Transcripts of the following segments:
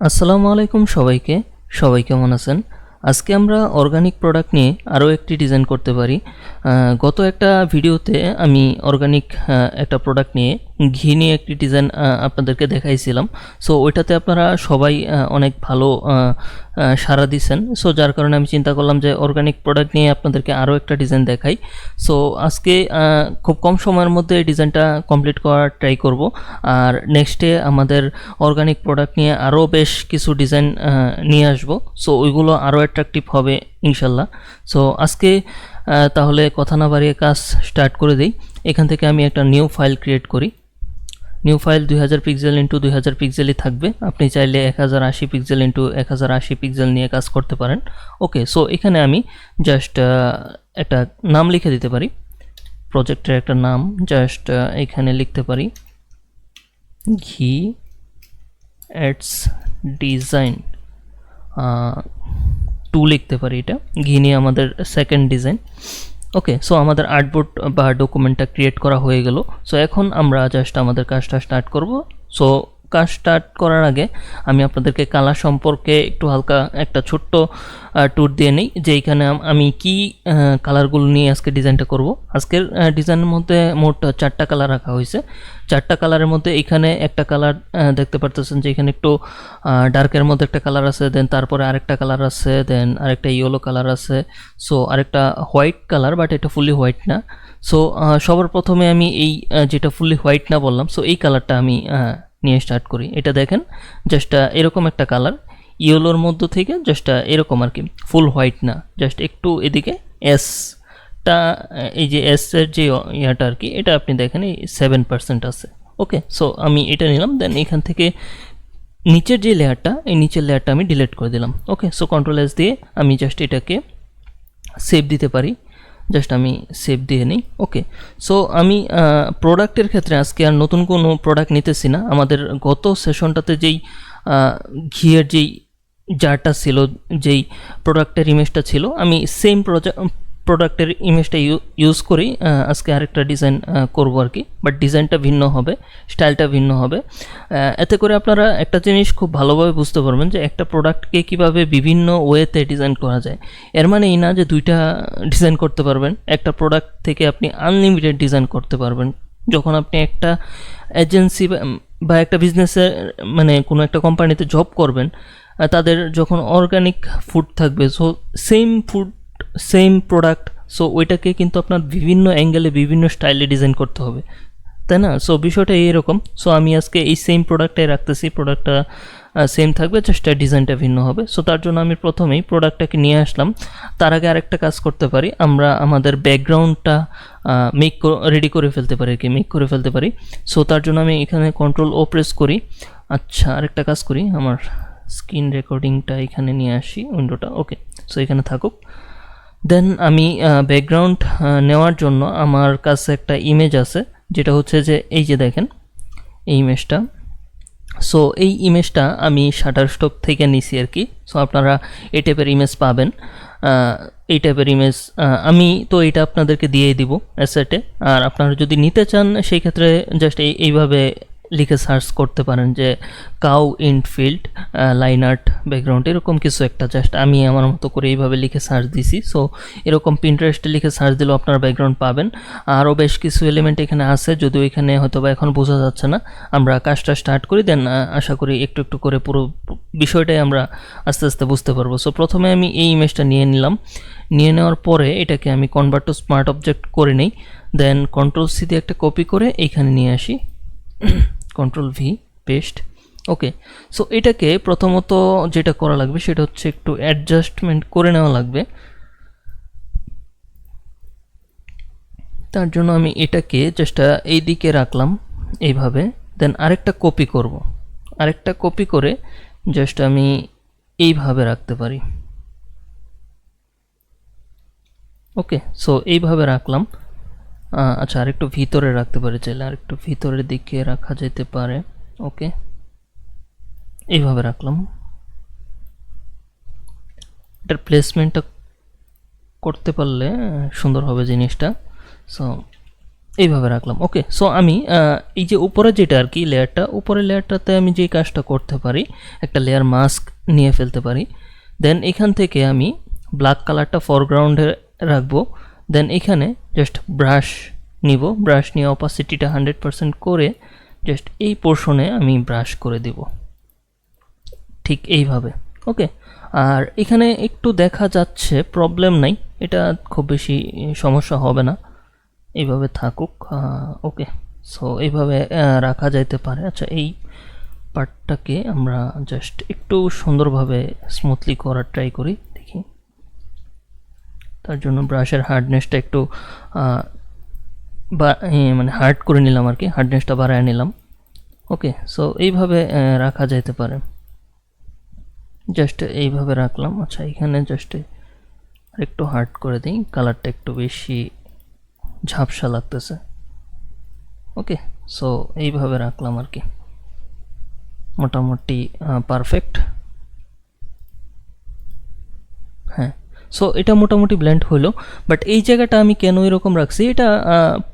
আসসালামু আলাইকুম সবাইকে। সবাই কেমন আছেন? আজকে আমরা অর্গানিক প্রোডাক্ট নিয়ে আরও একটি ডিজাইন করতে পারি। গত একটা ভিডিওতে আমি অর্গানিক একটা প্রোডাক্ট নিয়ে ঘি নিয়ে একটি ডিজাইন আপনাদেরকে দেখাইছিলাম। সো ওইটাতে আপনারা সবাই অনেক ভালো সাড়া দিছেন। সো যার কারণে আমি চিন্তা করলাম যে অর্গানিক প্রোডাক্ট নিয়ে আপনাদেরকে আরও একটা ডিজাইন দেখাই। সো আজকে খুব কম সময়ের মধ্যে এই ডিজাইনটা কমপ্লিট করার ট্রাই করব। আর নেক্সটে আমাদের অর্গানিক প্রোডাক্ট নিয়ে আরও বেশ কিছু ডিজাইন নিয়ে আসবো। সো ওইগুলো আরও অ্যাট্রাকটিভ হবে ইনশাল্লাহ। সো আজকে তাহলে কথা না বাড়িয়ে কাজ স্টার্ট করে দিই। এখান থেকে আমি একটা নিউ ফাইল ক্রিয়েট করি। নিউ ফাইল 2000 পিক্সেল ইন্টু 2000 পিক্সেলই থাকবে। আপনি চাইলে 1080 পিক্সেল ইন্টু 1080 পিক্সেল নিয়ে কাজ করতে পারেন। ওকে, সো এখানে আমি জাস্ট একটা নাম লিখে দিতে পারি, প্রজেক্টের একটা নাম জাস্ট এখানে লিখতে পারি ঘি অ্যাডস ডিজাইন 2 লিখতে পারি। এটা ঘি নিয়ে আমাদের সেকেন্ড ডিজাইন। ওকে, সো আমাদের আর্টবোর্ড বা ডকুমেন্টটা ক্রিয়েট করা হয়ে গেল। সো এখন আমরা জাস্ট আমাদের কাজটা স্টার্ট করব। সো কাজ স্টার্ট করার আগে আমি আপনাদেরকে কালার সম্পর্কে একটু হালকা একটা ছোট্ট ট্যুর দিয়ে নিই যে এখানে আমি কি কালারগুলো নিয়ে আজকে ডিজাইনটা করব। আজকের ডিজাইনের মধ্যে মোট 4টা কালার রাখা হয়েছে। 4টা কালারের মধ্যে এখানে একটা কালার দেখতে পারতেছেন যে এখানে একটু ডার্কের মধ্যে একটা কালার আছে, দেন তারপরে আরেকটা কালার আছে, দেন আরেকটা ইয়েলো কালার আছে, সো আরেকটা হোয়াইট কালার, বাট এটা ফুলি হোয়াইট না। সো সবার প্রথমে আমি এই যেটা ফুলি হোয়াইট না বললাম, সো এই কালারটা আমি নিয়ে স্টার্ট করি। এটা দেখেন জাস্ট এরকম একটা কালার, ইয়েলোর মধ্য থেকে জাস্ট এরকম আর কি, ফুল হোয়াইট না, জাস্ট একটু এদিকে এসটা, এই যে এস এর যে ইয়াটা আর কি, এটা আপনি দেখেন এই 7% আছে। ওকে, সো আমি এটা নিলাম। দেন এখান থেকে নিচের যে লেয়ারটা, এই নিচের লেয়ারটা আমি ডিলিট করে দিলাম। ওকে, সো কন্ট্রোল এস দিয়ে আমি জাস্ট এটাকে সেভ দিতে পারি। জাস্ট আমি সেভ দিয়ে নিই। ওকে, সো আমি প্রোডাক্টের ক্ষেত্রে আজকে আর নতুন কোনো প্রোডাক্ট নিতেছি না। আমাদের গত সেশনটাতে যেই ঘিয়ের যেই জারটা ছিল, যেই প্রোডাক্টের ইমেজটা ছিল, আমি সেম প্রোডাক্টের ইমেজটা ইউজ করি আজকে আরেকটা ডিজাইন করব আর কি, বাট ডিজাইনটা ভিন্ন হবে, স্টাইলটা ভিন্ন হবে। এতে করে আপনারা একটা জিনিস খুব ভালোভাবে বুঝতে পারবেন যে একটা প্রোডাক্টকে কীভাবে বিভিন্ন ওয়েতে ডিজাইন করা যায়। এর মানে এই না যে দুইটা ডিজাইন করতে পারবেন। একটা প্রোডাক্ট থেকে আপনি আনলিমিটেড ডিজাইন করতে পারবেন। যখন আপনি একটা এজেন্সি বা একটা বিজনেসে, মানে কোনো একটা কোম্পানিতে জব করবেন, তাদের যখন অর্গানিক ফুড থাকবে, so same food same product, so ওইটাকে কিন্তু আপনার বিভিন্ন অ্যাঙ্গেলে বিভিন্ন স্টাইলে ডিজাইন করতে হবে, তাই না? সো বিষয়টা এইরকম। সো আমি আজকে এই সেম প্রোডাক্টটাই রাখতেছি, প্রোডাক্টটা সেম থাকবে, জাস্ট ডিজাইনটা ভিন্ন হবে। সো তার জন্য আমি প্রথমেই প্রোডাক্টটাকে নিয়ে আসলাম। তার আগে আরেকটা কাজ করতে পারি, আমরা আমাদের ব্যাকগ্রাউন্ডটা রেডি করে ফেলতে পারি আর কি, মেক করে ফেলতে পারি। সো তার জন্য আমি এখানে কন্ট্রোল ও প্রেস করি। আচ্ছা, আরেকটা কাজ করি, আমার স্ক্রিন রেকর্ডিংটা এখানে নিয়ে আসি, উইন্ডোটা। ওকে, সো এখানে থাকুক। দেন আমি ব্যাকগ্রাউন্ড নেওয়ার জন্য আমার কাছে একটা ইমেজ আছে, যেটা হচ্ছে যে এই যে দেখেন এই ইমেজটা। সো এই ইমেজটা আমি শাটারস্টক থেকে নিছি আর কি। সো আপনারা এই টাইপের ইমেজ পাবেন, এই টাইপের ইমেজ আমি তো এটা আপনাদেরকে দিয়েই দিব অ্যাসেটে। আর আপনারা যদি নিতে চান সেই ক্ষেত্রে জাস্ট এইভাবে লিখে সার্চ করতে পারেন যে cow infield line art background, এরকম কিছু একটা। জাস্ট আমি আমার মতো করে এইভাবে লিখে সার্চ দিছি। সো এরকম পিন্টারেস্টে লিখে সার্চ দিলেও আপনারা ব্যাকগ্রাউন্ড পাবেন। আরও বেশ কিছু এলিমেন্ট এখানে আছে, যদিও এখানে হয়তো বা এখন বোঝা যাচ্ছে না। আমরা কাজটা স্টার্ট করি, দেন আশা করি একটু একটু করে পুরো বিষয়টাই আমরা আস্তে আস্তে বুঝতে পারবো। সো প্রথমে আমি এই ইমেজটা নিয়ে নিলাম। নিয়ে নেওয়ার পরে এটাকে আমি কনভার্ট টু স্মার্ট অবজেক্ট করে নিই। দেন কন্ট্রোল সি দিয়ে একটা কপি করে এইখানে নিয়ে আসি, কন্ট্রোল ভি, পেস্ট। ওকে, সো এটাকে প্রথমত যেটা করা লাগবে সেটা হচ্ছে একটু অ্যাডজাস্টমেন্ট করে নেওয়া লাগবে। তার জন্য আমি এটাকে জাস্ট এই দিকে রাখলাম এইভাবে। দেন আরেকটা কপি করব, আরেকটা কপি করে জাস্ট আমি এইভাবে রাখতে পারি। ওকে, সো এইভাবে রাখলাম। আচ্ছা, আরেকটু ভিতরে রাখতে পারি, চাইলে আরেকটু ভিতরের দিকে রাখা যেতে পারে। ওকে, এইভাবে রাখলাম। এটার প্লেসমেন্টটা করতে পারলে সুন্দর হবে জিনিসটা। সো এইভাবে রাখলাম। ওকে, সো আমি এই যে উপরে যেটা আর কি লেয়ারটা, উপরের লেয়ারটাতে আমি যে কাজটা করতে পারি, একটা লেয়ার মাস্ক নিয়ে ফেলতে পারি। দেন এখান থেকে আমি ব্ল্যাক কালারটা ফরগ্রাউন্ডে রাখবো। দেন এখানে জাস্ট ব্রাশ নিব, ব্রাশ নিয়ে অপাসিটিটা 100% করে জাস্ট এই পোর্শনে আমি ব্রাশ করে দেব, ঠিক এইভাবে। ওকে, আর এখানে একটু দেখা যাচ্ছে, প্রবলেম নাই, এটা খুব বেশি সমস্যা হবে না, এইভাবে থাকুক। ওকে, সো এইভাবে রাখা যাইতে পারে। আচ্ছা, এই পার্টটাকে আমরা জাস্ট একটু সুন্দরভাবে স্মুথলি করার ট্রাই করি, দেখি। তার জন্য ব্রাশের হার্ডনেসটা একটু মানে হার্ড করে নিলাম আর কি, হার্ডনেসটা বাড়ায় নিলাম। ওকে, সো এইভাবে রাখা যাইতে পারে, জাস্ট এইভাবে রাখলাম। আচ্ছা, এখানে জাস্ট একটু হার্ড করে দিই, কালারটা একটু বেশি ঝাপসা লাগতেছে। ওকে, সো এইভাবে রাখলাম আর কি, মোটামুটি পারফেক্ট। হ্যাঁ, সো এটা মোটামুটি ব্লেন্ড হলো। বাট এই জায়গাটা আমি কেন এরকম রাখছি, এটা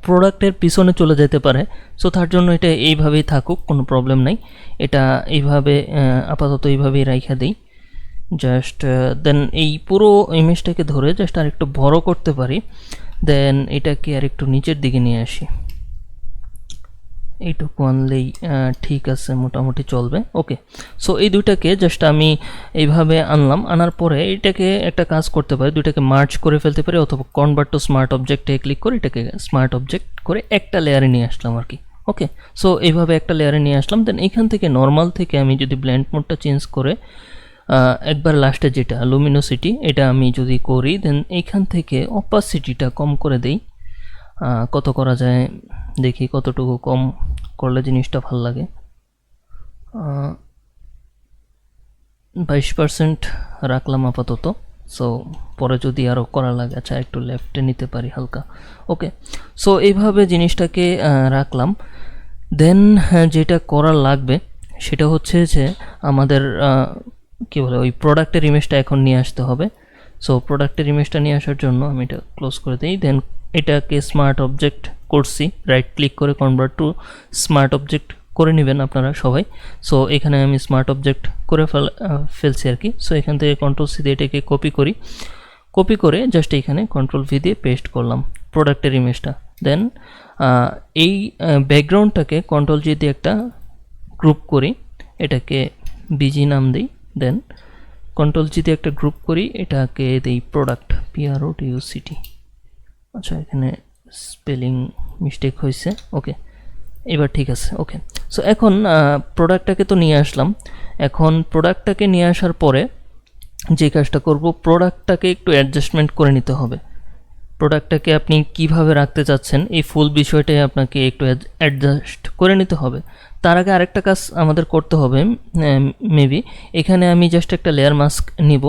প্রোডাক্টের পিছনে চলে যেতে পারে, সো তার জন্য এটা এইভাবেই থাকুক, কোনো প্রবলেম নাই। এটা এইভাবে আপাতত এইভাবেই রাইখা দিই জাস্ট। দেন এই পুরো ইমেজটাকে ধরে জাস্ট আর একটু বড় করতে পারি। দেন এটাকে আর একটু নিচের দিকে নিয়ে আসি, এইটুকু আনলেই ঠিক আছে, মোটামুটি চলবে। ওকে, সো এই দুইটাকে জাস্ট আমি এইভাবে আনলাম, আনার পরে এটাকে একটা কাজ করতে পারি, দুইটাকে মার্জ করে ফেলতে পারি, অথবা কনভার্ট টু স্মার্ট অবজেক্টে ক্লিক করে এটাকে স্মার্ট অবজেক্ট করে একটা লেয়ারে নিয়ে আসলাম আর কি। ওকে, সো এইভাবে একটা লেয়ারে নিয়ে আসলাম। দেন এখান থেকে নর্মাল থেকে আমি যদি ব্লেন্ড মোডটা চেঞ্জ করে একবার লাস্টে যেটা লুমিনোসিটি, এটা আমি যদি করি, দেন এইখান থেকে অপাসিটিটা কম করে দেই। কত করা যায় দেখি, কতটুকু কম করলে জিনিসটা ভাল লাগে। 22% রাখলাম আপাতত, সো পরে যদি আরও করা লাগে, আচ্ছা একটু লেফটে নিতে পারি হালকা। ওকে, সো এইভাবে জিনিসটাকে রাখলাম। দেন যেটা করা লাগবে সেটা হচ্ছে যে আমাদের কী বলে, ওই প্রোডাক্টের ইমেজটা এখন নিয়ে আসতে হবে। সো প্রোডাক্টের ইমেজটা নিয়ে আসার জন্য আমি এটা ক্লোজ করে দিই। দেন এটাকে স্মার্ট অবজেক্ট করছি, রাইট ক্লিক করে কনভার্ট টু স্মার্ট অবজেক্ট করে নেবেন আপনারা সবাই। সো এখানে আমি স্মার্ট অবজেক্ট করে ফেলছি আর কি। সো এখান থেকে কন্ট্রোল সি দিয়ে এটাকে কপি করে জাস্ট এখানে কন্ট্রোল ভি দিয়ে পেস্ট করলাম প্রোডাক্টের ইমেজটা। দেন এই ব্যাকগ্রাউন্ডটাকে কন্ট্রোল জি দিয়ে একটা গ্রুপ করি, এটাকে বিজি নাম দিই। দেন কন্ট্রোল জি দিয়ে একটা গ্রুপ করি, এটাকে দিই প্রোডাক্ট, PRODUCT। আচ্ছা, এখানে স্পেলিং মিস্টেক হয়েছে। ওকে, এবার ঠিক আছে। ওকে, সো এখন প্রোডাক্টটাকে তো নিয়ে আসলাম। এখন প্রোডাক্টটাকে নিয়ে আসার পরে যে কাজটা করব, প্রোডাক্টটাকে একটু অ্যাডজাস্টমেন্ট করে নিতে হবে। প্রোডাক্টটাকে আপনি কিভাবে রাখতে চাচ্ছেন এই ফুল বিষয়টাই আপনাকে একটু অ্যাডজাস্ট করে নিতে হবে। তার আগে আরেকটা কাজ আমাদের করতে হবে, মেবি এখানে আমি জাস্ট একটা লেয়ার মাস্ক নিব,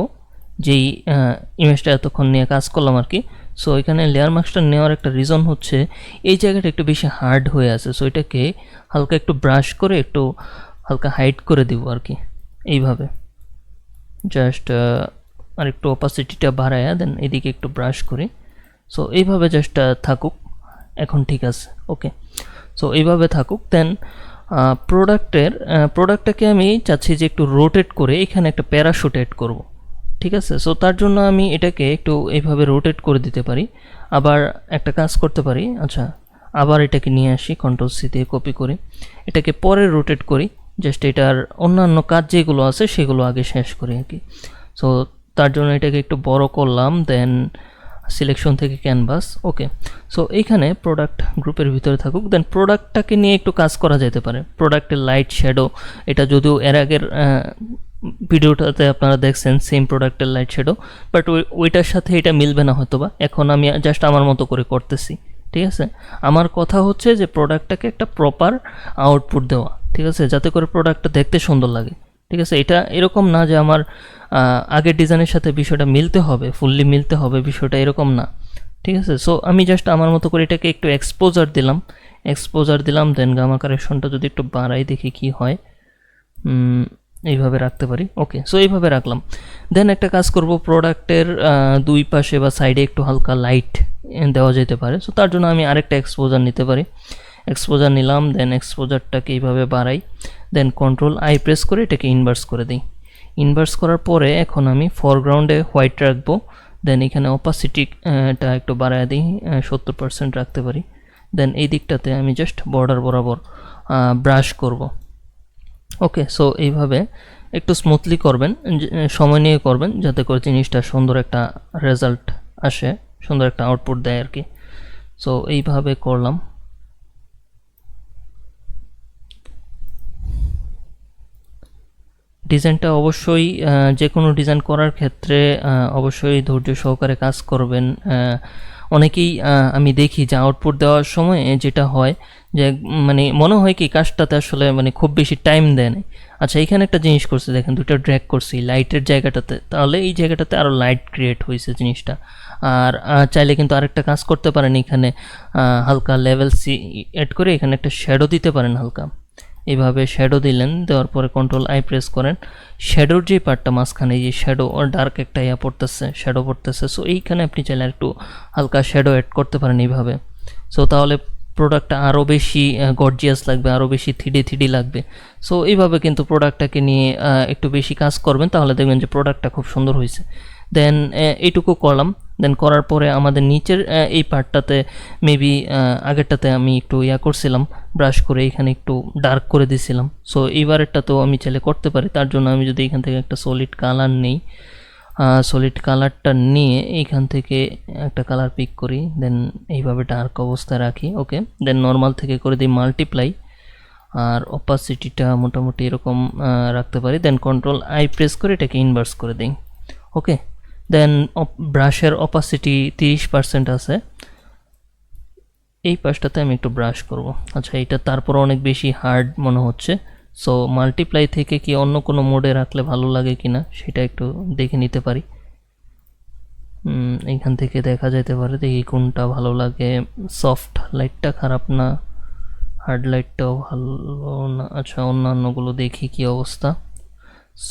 যেই ইমেজটা এতক্ষণ নিয়ে কাজ করলাম আর কি। সো এখানে লেয়ার মাস্কটা নেওয়ার একটা রিজন হচ্ছে এই জায়গাটা একটু বেশি হার্ড হয়ে আছে, সো এটাকে হালকা একটু ব্রাশ করে একটু হালকা হাইড করে দিব আর কি, এইভাবে জাস্ট আর একটু অপাসিটিটা বাড়ায়া দেন এদিকে একটু ব্রাশ করি। সো এইভাবে জাস্ট থাকুক, এখন ঠিক আছে। ওকে, সো এইভাবে থাকুক। দেন প্রোডাক্টটাকে আমি চাচ্ছি যে একটু রোটেট করে এখানে একটা প্যারাশুট অ্যাড করব, ঠিক আছে। সো তার জন্য আমি এটাকে একটু এইভাবে রোটেট করে দিতে পারি, আবার একটা কাজ করতে পারি। আচ্ছা, আবার এটাকে নিয়ে আসি, কন্ট্রোল সি দিয়ে কপি করি, এটাকে পরে রোটেট করি, জাস্ট এটার অন্যান্য কাজ যেগুলো আছে সেগুলো আগে শেষ করি আর কি। সো তার জন্য এটাকে একটু বড় করলাম, দেন সিলেকশন থেকে ক্যানভাস। ওকে, সো এইখানে প্রোডাক্ট গ্রুপের ভিতরে থাকুক। দেন প্রোডাক্টটাকে নিয়ে একটু কাজ করা যেতে পারে, প্রোডাক্টের লাইট শ্যাডো, এটা যদিও এর আগের ভিডিওটাতে আপনারা দেখছেন সেম প্রোডাক্টের লাইট শ্যাডো, বাট ওইটার সাথে এটা মিলবে না হয়তো বা, এখন আমি জাস্ট আমার মতো করে করতেছি, ঠিক আছে। আমার কথা হচ্ছে যে প্রোডাক্টটাকে একটা প্রপার আউটপুট দেওয়া, ঠিক আছে, যাতে করে প্রোডাক্টটা দেখতে সুন্দর লাগে, ঠিক আছে। এটা এরকম না যে আমার আগের ডিজাইনের সাথে বিষয়টা মিলতে হবে, ফুললি মিলতে হবে, বিষয়টা এরকম না, ঠিক আছে। সো আমি জাস্ট আমার মতো করে এটাকে একটু এক্সপোজার দিলাম, দেন গামা কারেকশনটা যদি একটু বাড়াই দেখি কি হয়। এইভাবে রাখতে পারি। ওকে, সো এইভাবে রাখলাম। দেন একটা কাজ করব, প্রোডাক্টের দুই পাশে বা সাইডে একটু হালকা লাইট দেওয়া যেতে পারে। সো তার জন্য আমি আরেকটা এক্সপোজার নিতে পারি। এক্সপোজার নিলাম, দেন এক্সপোজারটাকে এইভাবে বাড়াই, দেন কন্ট্রোল আই প্রেস করে এটাকে ইনভার্স করে দিই। ইনভার্স করার পরে এখন আমি ফরগ্রাউন্ডে হোয়াইট রাখবো। দেন এখানে অপাসিটিটা একটু বাড়ায় দিই, 70% রাখতে পারি। দেন এই দিকটাতে আমি জাস্ট বর্ডার বরাবর ব্রাশ করব। ওকে, সো এইভাবে একটু স্মুথলি করবেন, সময় নিয়ে করবেন, যাতে করে জিনিসটা সুন্দর একটা রেজাল্ট আসে, সুন্দর একটা আউটপুট দেয় আর কি। সো এইভাবে করলাম। ডিজাইনটা অবশ্যই যে কোনো ডিজাইন করার ক্ষেত্রে অবশ্যই ধৈর্য সহকারে কাজ করবেন। অনেকেই আমি দেখি যে আউটপুট দেওয়ার সময় যেটা হয় যে মানে মনে হয় কি কাজটাতে আসলে মানে খুব বেশি টাইম দেয় না। আচ্ছা, এখানে একটা জিনিস করছি দেখেন, দুটো ড্র্যাগ করছি লাইটের জায়গাটাতে, তাহলে এই জায়গাটাতে আরও লাইট ক্রিয়েট হয়েছে জিনিসটা। আর চাইলে কিন্তু আরেকটা কাজ করতে পারেন, এখানে হালকা লেভেল সি অ্যাড করে এখানে একটা শ্যাডো দিতে পারেন হালকা। এইভাবে শ্যাডো দিলেন, দেওয়ার পরে কন্ট্রোল আই প্রেস করেন, শ্যাডোর যে পার্টটা মাঝখানে যে শ্যাডো ডার্ক একটা পড়তেছে, শ্যাডো পড়তেছে, সো এইখানে আপনি চাইলে একটু হালকা শ্যাডো অ্যাড করতে পারেন এইভাবে। সো তাহলে প্রোডাক্টটা আরও বেশি গর্জিয়াস লাগবে, আরও বেশি থ্রিডি লাগবে। সো এইভাবে কিন্তু প্রোডাক্টটাকে নিয়ে একটু বেশি কাজ করবেন, তাহলে দেখবেন যে প্রোডাক্টটা খুব সুন্দর হয়েছে। দেন এইটুকু করলাম। দেন করার পরে আমাদের নিচের এই পার্টটাতে মেবি আগেরটাতে আমি একটু করছিলাম ব্রাশ করে, এখানে একটু ডার্ক করে দিয়েছিলাম। সো এইবারেরটাতেও আমি চাইলে করতে পারি। তার জন্য আমি যদি এখান থেকে একটা সলিড কালার নিই, সলিড কালারটা নিয়ে এইখান থেকে একটা কালার পিক করি, দেন এইভাবে ডার্ক অবস্থায় রাখি। ওকে, দেন নর্মাল থেকে করে দিই মাল্টিপ্লাই, আর অপাসিটিটা মোটামুটি এরকম রাখতে পারি। দেন কন্ট্রোল আই প্রেস করে এটাকে ইনভার্স করে দিই। ওকে, দেন ব্রাশের অপাসিটি 30% আছে, এই পাশটাতে আমি একটু ব্রাশ করব। আচ্ছা, এটা তারপর অনেক বেশি হার্ড মনে হচ্ছে, সো মাল্টিপ্লাই থেকে কি অন্য কোনো মোডে রাখলে ভালো লাগে কিনা সেটা একটু দেখে নিতে পারি। এখান থেকে দেখা যেতে পারে, দেখি কোনটা ভালো লাগে। সফট লাইটটা খারাপ না, হার্ড লাইটটাও ভালো না। আচ্ছা, অন্যান্যগুলো দেখি কি অবস্থা।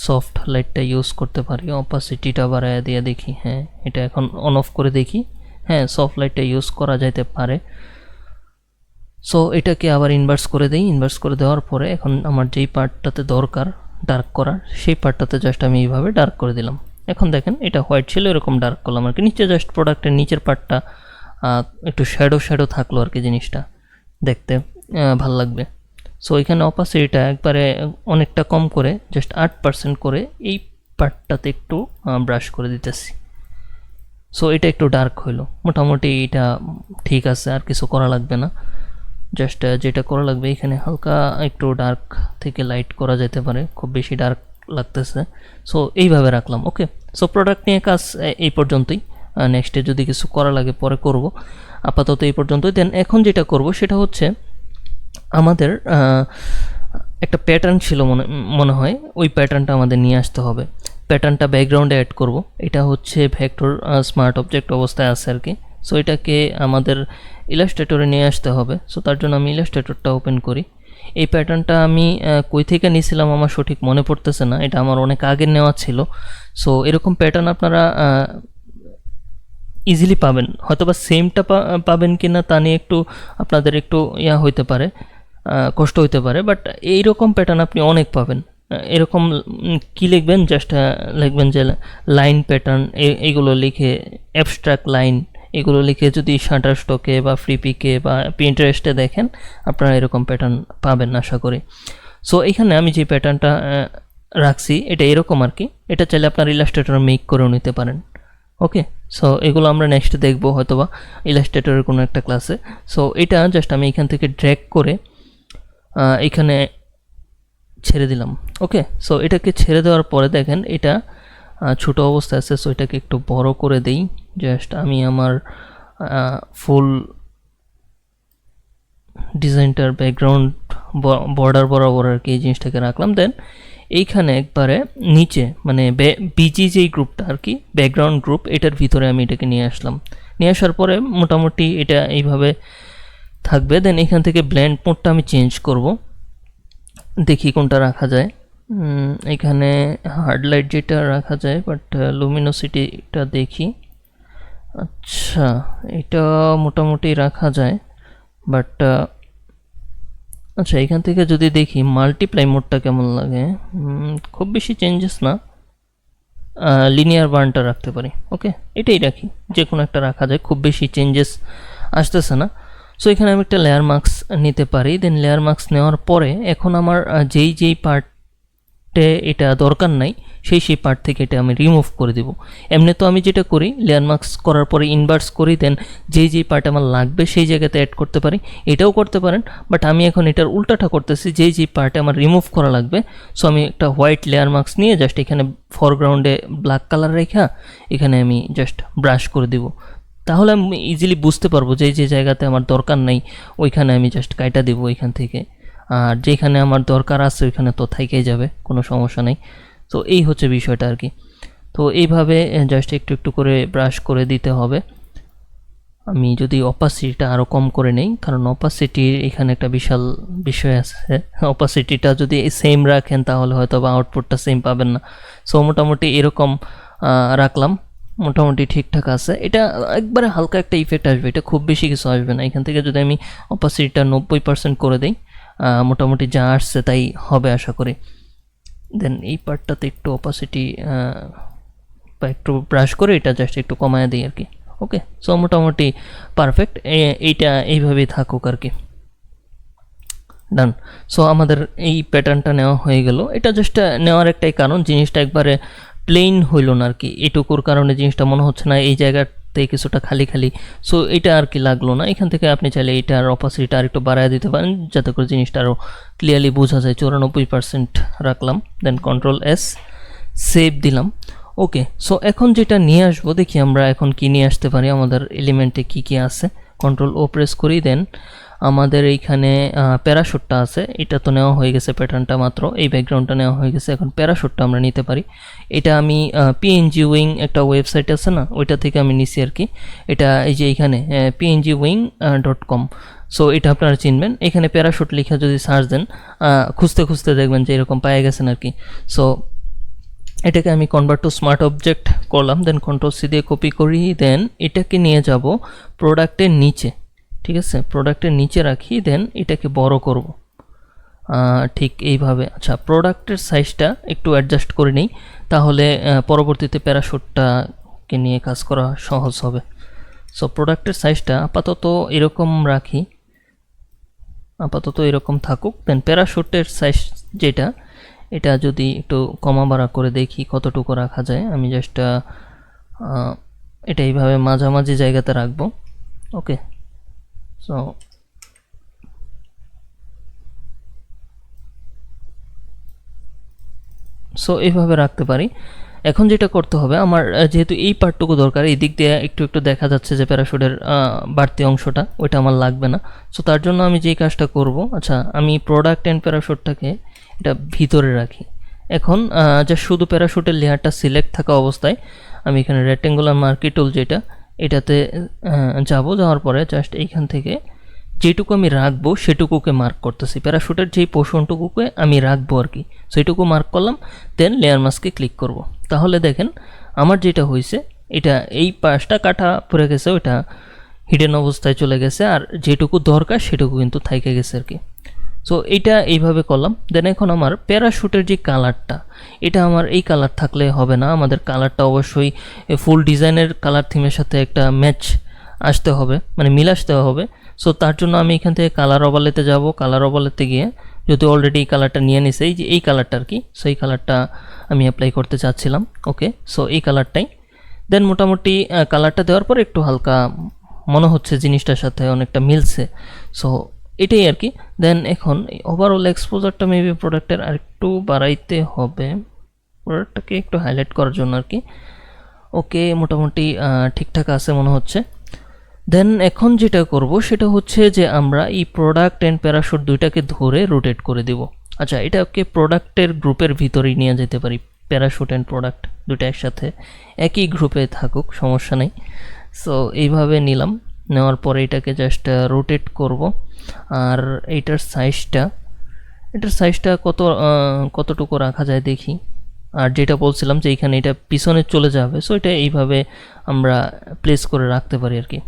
সফট লাইটটা ইউজ করতে পারি, অপাসিটিটা বাড়ায় দিয়ে দেখি। হ্যাঁ, এটা এখন অন অফ করে দেখি। হ্যাঁ, সফট লাইটটা ইউজ করা যাইতে পারে। সো এটাকে আবার ইনভার্স করে দিই। ইনভার্স করে দেওয়ার পরে এখন আমার যেই পার্টটাতে দরকার ডার্ক করার, সেই পার্টটাতে জাস্ট আমি এইভাবে ডার্ক করে দিলাম। এখন দেখেন এটা হোয়াইট ছিল, এরকম ডার্ক করলাম আর কি। নিচে জাস্ট প্রোডাক্টের নিচের পার্টটা একটু শ্যাডো থাকলো আর কি, জিনিসটা দেখতে ভালো লাগবে। সো এখানে অপাসিটিটা একবারে অনেকটা কম করে জাস্ট 8% করে এই পার্টটাতে একটু ব্রাশ করে দিতেছি। সো এটা একটু ডার্ক হইলো, মোটামুটি এটা ঠিক আছে, আর কিছু করা লাগবে না। জাস্ট যেটা করা লাগবে, এখানে হালকা একটু ডার্ক থেকে লাইট করা যেতে পারে, খুব বেশি ডার্ক লাগতেছে। সো এইভাবে রাখলাম। ওকে, সো প্রোডাক্ট নিয়ে কাজ এই পর্যন্তই। নেক্সটে যদি কিছু করা লাগে পরে করব, আপাতত এই পর্যন্তই। দেন এখন যেটা করব সেটা হচ্ছে আমাদের একটা প্যাটার্ন ছিল মনে হয়, ওই প্যাটার্নটা আমাদের নিয়ে আসতে হবে। প্যাটার্নটা ব্যাকগ্রাউন্ডে অ্যাড করব। এটা হচ্ছে ভেক্টর স্মার্ট অবজেক্ট অবস্থায় আছে আর কি। সো এটাকে আমাদের ইলাস্ট্রেটরে নিয়ে আসতে হবে। সো তার জন্য আমি ইলাস্ট্রেটরটা ওপেন করি। এই প্যাটার্নটা আমি কই থেকে নিয়েছিলাম আমার সঠিক মনে পড়তেছে না, এটা আমার অনেক আগের নেওয়া ছিল। সো এরকম প্যাটার্ন আপনারা ইজিলি পাবেন, হয়তো বা সেমটা পাবেন কি না তা নিয়ে একটু আপনাদের একটু হইতে পারে, কষ্ট হইতে পারে, বাট এইরকম প্যাটার্ন আপনি অনেক পাবেন। এরকম কি লিখবেন, জাস্ট লিখবেন যে লাইন প্যাটার্ন, এইগুলো লিখে অ্যাবস্ট্রাক্ট লাইন এগুলো লিখে যদি শাটারস্টকে বা ফ্রিপিকে বা পিন্টারেস্টে দেখেন, আপনারা এরকম প্যাটার্ন পাবেন আশা করি। সো এখানে আমি যে প্যাটার্নটা রাখছি এটা এরকম আর কি। এটা চাইলে আপনার ইলাস্ট্রেটর মেক করেও নিতে পারেন। ওকে, সো এগুলো আমরা নেক্সট দেখবো হয়তোবা ইলাস্ট্রেটরের কোনো একটা ক্লাসে। সো এটা জাস্ট আমি এখান থেকে ড্র্যাগ করে এখানে ছেড়ে দিলাম। ওকে, সো এটাকে ছেড়ে দেওয়ার পরে দেখেন এটা ছোটো অবস্থায় আছে। সো এটাকে একটু বড় করে দেই। জাস্ট আমি আমার ফুল ডিজাইনটার ব্যাকগ্রাউন্ড বর্ডার বরাবর আর কি এই জিনিসটাকে রাখলাম। দেন এইখানে একবারে নিচে মানে বিজি যেই গ্রুপটা আর কি, ব্যাকগ্রাউন্ড গ্রুপ, এটার ভিতরে আমি এটাকে নিয়ে আসলাম। নিয়ে আসার পরে মোটামুটি এটা এইভাবে থাকবে। দেন এখান থেকে ব্লেন্ড মোডটা আমি চেঞ্জ করব, দেখি কোনটা রাখা যায়। এখানে হার্ড লাইট যেটা রাখা যায়, বাট লুমিনোসিটিটা দেখি। আচ্ছা, এটা মোটামুটি রাখা যায়, বাট আচ্ছা এখান থেকে যদি দেখি মাল্টিপ্লাই মোডটা কেমন লাগে, খুব বেশি চেঞ্জেস না, লিনিয়ার বার্নটা রাখতে পারি। ওকে, এটাই রাখি, যে কোনো একটা রাখা যায়, খুব বেশি চেঞ্জেস আসতেছে না। সো এখানে আমি একটা লেয়ার মার্কস নিতে পারি। দেন লেয়ার মার্কস নেওয়ার পরে এখন আমার যেই পার্টে এটা দরকার নাই সেই পার্ট থেকে এটা আমি রিমুভ করে দেব। এমনি তো আমি যেটা করি, লেয়ার মার্কস করার পরে ইনভার্স করি, দেন যেই পার্ট আমার লাগবে সেই জায়গাতে অ্যাড করতে পারি, এটাও করতে পারেন। বাট আমি এখন এটার উল্টাটা করতেছি, যেই পার্টে আমার রিমুভ করা লাগবে, সো আমি একটা হোয়াইট লেয়ার মার্কস নিয়ে জাস্ট এখানে ফরগ্রাউন্ডে ব্ল্যাক কালার রেখা এখানে আমি জাস্ট ব্রাশ করে দিব। তাহলে আমি ইজিলি বুঝতে পারবো যে জায়গাতে আমার দরকার নাই ওইখানে আমি জাস্ট কাইটা দেবো এখান থেকে, আর যেখানে আমার দরকার আছে ওইখানে তো থাইকেই যাবে, কোনো সমস্যা নেই। তো এই হচ্ছে বিষয়টা আর কি। তো এইভাবে জাস্ট একটু করে ব্রাশ করে দিতে হবে। আমি যদি অপাসিটিটা আরও কম করে নেই, কারণ অপাসিটির এখানে একটা বিশাল বিষয় আছে। অপাসিটিটা যদি সেম রাখেন তাহলে হয়তো বা আউটপুটটা সেম পাবেন না। সো মোটামুটি এরকম রাখলাম, মোটামুটি ঠিকঠাক আছে। এটা একবারে হালকা একটা ইফেক্ট আসবে, এটা খুব বেশি কিছু আসবে না। এখান থেকে যদি আমি অপাসিটিটা 90% করে দিই, মোটামুটি যা আসছে তাই হবে আশা করি। দেন এই পার্টটাতে একটু অপাসিটি বা একটু ব্রাশ করে এটা জাস্ট একটু কমায় দিই আর কি। ওকে, সো মোটামুটি পারফেক্ট, এইটা এইভাবেই থাকুক আর কি। ডান। সো আমাদের এই প্যাটার্নটা নেওয়া হয়ে গেল। এটা জাস্ট নেওয়ার একটাই কারণ, জিনিসটা একবারে প্লেন হইল না আর কি, এটুকুর কারণে জিনিসটা মনে হচ্ছে না এই জায়গাতে কিছুটা খালি খালি, সো এটা আর কি লাগলো না। এখান থেকে আপনি চাইলে এটার অপাসিটিটা আর একটু বাড়ায় দিতে পারেন যাতে করে জিনিসটা আরও ক্লিয়ারলি বোঝা যায়। 94% রাখলাম, দেন Ctrl+S, সেভ দিলাম। ওকে, সো এখন যেটা নিয়ে আসবো, দেখি আমরা এখন কি নিয়ে আসতে পারি, আমাদের এলিমেন্টে কি কি আছে। Ctrl+O প্রেস করি, দেন আমাদের এইখানে প্যারাশুটটা আছে, এটা তো নেওয়া হয়ে গেছে, প্যাটার্নটা মাত্র, এই ব্যাকগ্রাউন্ডটা নেওয়া হয়ে গেছে। এখন প্যারাশুটটা আমরা নিতে পারি। এটা আমি PNG উইং একটা ওয়েবসাইট আছে না, ওইটা থেকে আমি নিছি আর কি। এটা এই যে এইখানে pngwing.com, সো এটা আপনারা চিনবেন। এখানে প্যারাশুট লিখে যদি সার্চ দেন, খুঁজতে খুঁজতে দেখবেন যে এরকম পায়ে গেছেন আর কি। সো এটাকে আমি কনভার্ট টু স্মার্ট অবজেক্ট করলাম, দেন Ctrl+C দিয়ে কপি করি, দেন এটাকে নিয়ে যাব প্রোডাক্টের নিচে। ঠিক আছে, প্রোডাক্টের নিচে রাখি, দেন এটাকে বড় করব ঠিক এইভাবে। আচ্ছা, প্রোডাক্টের সাইজটা একটু অ্যাডজাস্ট করে নিই, তাহলে পরবর্তীতে প্যারাশুটটাকে নিয়ে কাজ করা সহজ হবে। সো প্রোডাক্টের সাইজটা আপাতত এরকম রাখি, আপাতত এরকম থাকুক। দেন প্যারাশুটের সাইজ যেটা, এটা যদি একটু কমা বাড়া করে দেখি কতটুকু রাখা যায়। আমি জাস্ট এটা এইভাবে মাঝামাঝি জায়গাতে রাখবো। ওকে, সো এইভাবে রাখতে পারি। এখন যেটা করতে হবে, আমার যেহেতু এই পার্টটুকু দরকার, এই দিক দিয়ে একটু দেখা যাচ্ছে যে প্যারাশুটের বাড়তি অংশটা, ওইটা আমার লাগবে না। সো তার জন্য আমি যেই কাজটা করব, আচ্ছা আমি প্রোডাক্ট অ্যান্ড প্যারাশুটটাকে এটা ভিতরে রাখি। এখন যা শুধু প্যারাশুটের লেয়ারটা সিলেক্ট থাকা অবস্থায় আমি এখানে রেক্টেঙ্গুলার মার্কি টুল যেটা, এটাতে যাওয়ার পরে জাস্ট এইখান থেকে যেটুকু আমি রাখবো সেটুকুকে মার্ক করতেছি, প্যারাশুটের যেই পোর্শনটুকুকে আমি রাখবো আর কি, সেইটুকু মার্ক করলাম। দেন লেয়ার মাস্কে ক্লিক করব। তাহলে দেখেন আমার যেটা হয়েছে, এটা এই পাশটা কাটা পড়ে গেছে, ওইটা হিডেন অবস্থায় চলে গেছে, আর যেটুকু দরকার সেটুকু কিন্তু থাইকে গেছে আর কি। সো এইটা এইভাবে করলাম। দেন এখন আমার প্যারাশুটের যে কালারটা, এটা আমার এই কালার থাকলে হবে না, আমাদের কালারটা অবশ্যই ফুল ডিজাইনের কালার থিমের সাথে একটা ম্যাচ আসতে হবে, মানে মিল আসতে হবে। সো তার জন্য আমি এখান থেকে কালার ওভারলেতে যাব। কালার ওভারলেতে গিয়ে যদি অলরেডি এই কালারটা নিয়ে নিছে, এই যে এই কালারটা আর কি, সো এই কালারটা আমি অ্যাপ্লাই করতে চাচ্ছিলাম। ওকে, সো এই কালারটাই। দেন মোটামুটি কালারটা দেওয়ার পর একটু হালকা মনে হচ্ছে জিনিসটার সাথে অনেকটা মিলছে, সো এটাই আর কি। দেন এখন ওভারঅল এক্সপোজারটা মেবি প্রোডাক্টের আরেকটু বাড়াইতে হবে, প্রোডাক্টটাকে একটু হাইলাইট করার জন্য আর কি। ওকে, মোটামুটি ঠিকঠাক আছে মনে হচ্ছে। দেন এখন যেটা করব সেটা হচ্ছে যে আমরা এই প্রোডাক্ট অ্যান্ড প্যারাশুট দুইটাকে ধরে রোটেট করে দেব। আচ্ছা, এটাকে প্রোডাক্টের গ্রুপের ভিতরেই নিয়ে যেতে পারি, প্যারাশুট অ্যান্ড প্রোডাক্ট দুটো একসাথে একই গ্রুপে থাকুক, সমস্যা নেই। সো এইভাবে নিলাম, নেওয়ার পরে এটাকে জাস্ট রোটেট করব, আর এইটার সাইজটা এটার সাইজটা কতটুকু রাখা যায় দেখি। আর যেটা বলছিলাম যে এখানে এটা পিছনে চলে যাবে, সো এটা এইভাবে আমরা প্লেস করে রাখতে পারি আর কি,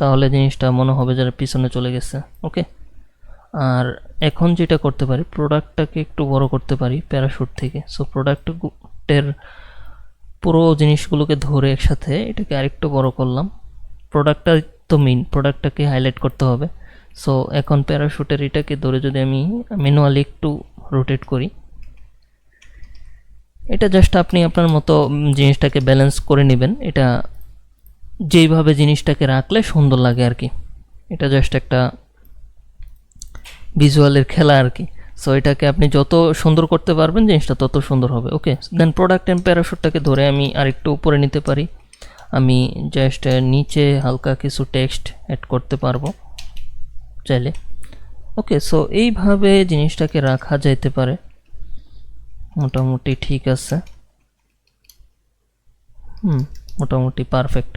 তাহলে জিনিসটা মনে হবে যে পিছনে চলে গেছে। ওকে, আর এখন যেটা করতে পারি, প্রোডাক্টটাকে একটু বড় করতে পারি প্যারাশুট থেকে। সো প্রোডাক্টের পুরো জিনিসগুলোকে ধরে একসাথে এটাকে আরেকটু বড় করলাম। প্রোডাক্টটা তো মেইন, প্রোডাক্টটাকে হাইলাইট করতে হবে। সো এখন প্যারাশুটের এটাকে ধরে যদি আমি ম্যানুয়ালি একটু রোটেট করি, এটা জাস্ট আপনি আপনার মতো জিনিসটাকে ব্যালেন্স করে নেবেন। এটা যেইভাবে জিনিসটাকে রাখলে সুন্দর লাগে আর কি, এটা জাস্ট একটা ভিজুয়ালের খেলা আর কি। সো এটাকে আপনি যত সুন্দর করতে পারবেন জিনিসটা তত সুন্দর হবে। ওকে, দেন প্রোডাক্ট অ্যান্ড প্যারাশুটটাকে ধরে আমি আরেকটু উপরে নিতে পারি। আমি জাস্ট নিচে হালকা কিছু টেক্সট অ্যাড করতে পারবো চাইলে। ওকে, সো এইভাবে জিনিসটাকে রাখা যাইতে পারে, মোটামুটি ঠিক আছে। মোটামুটি পারফেক্ট।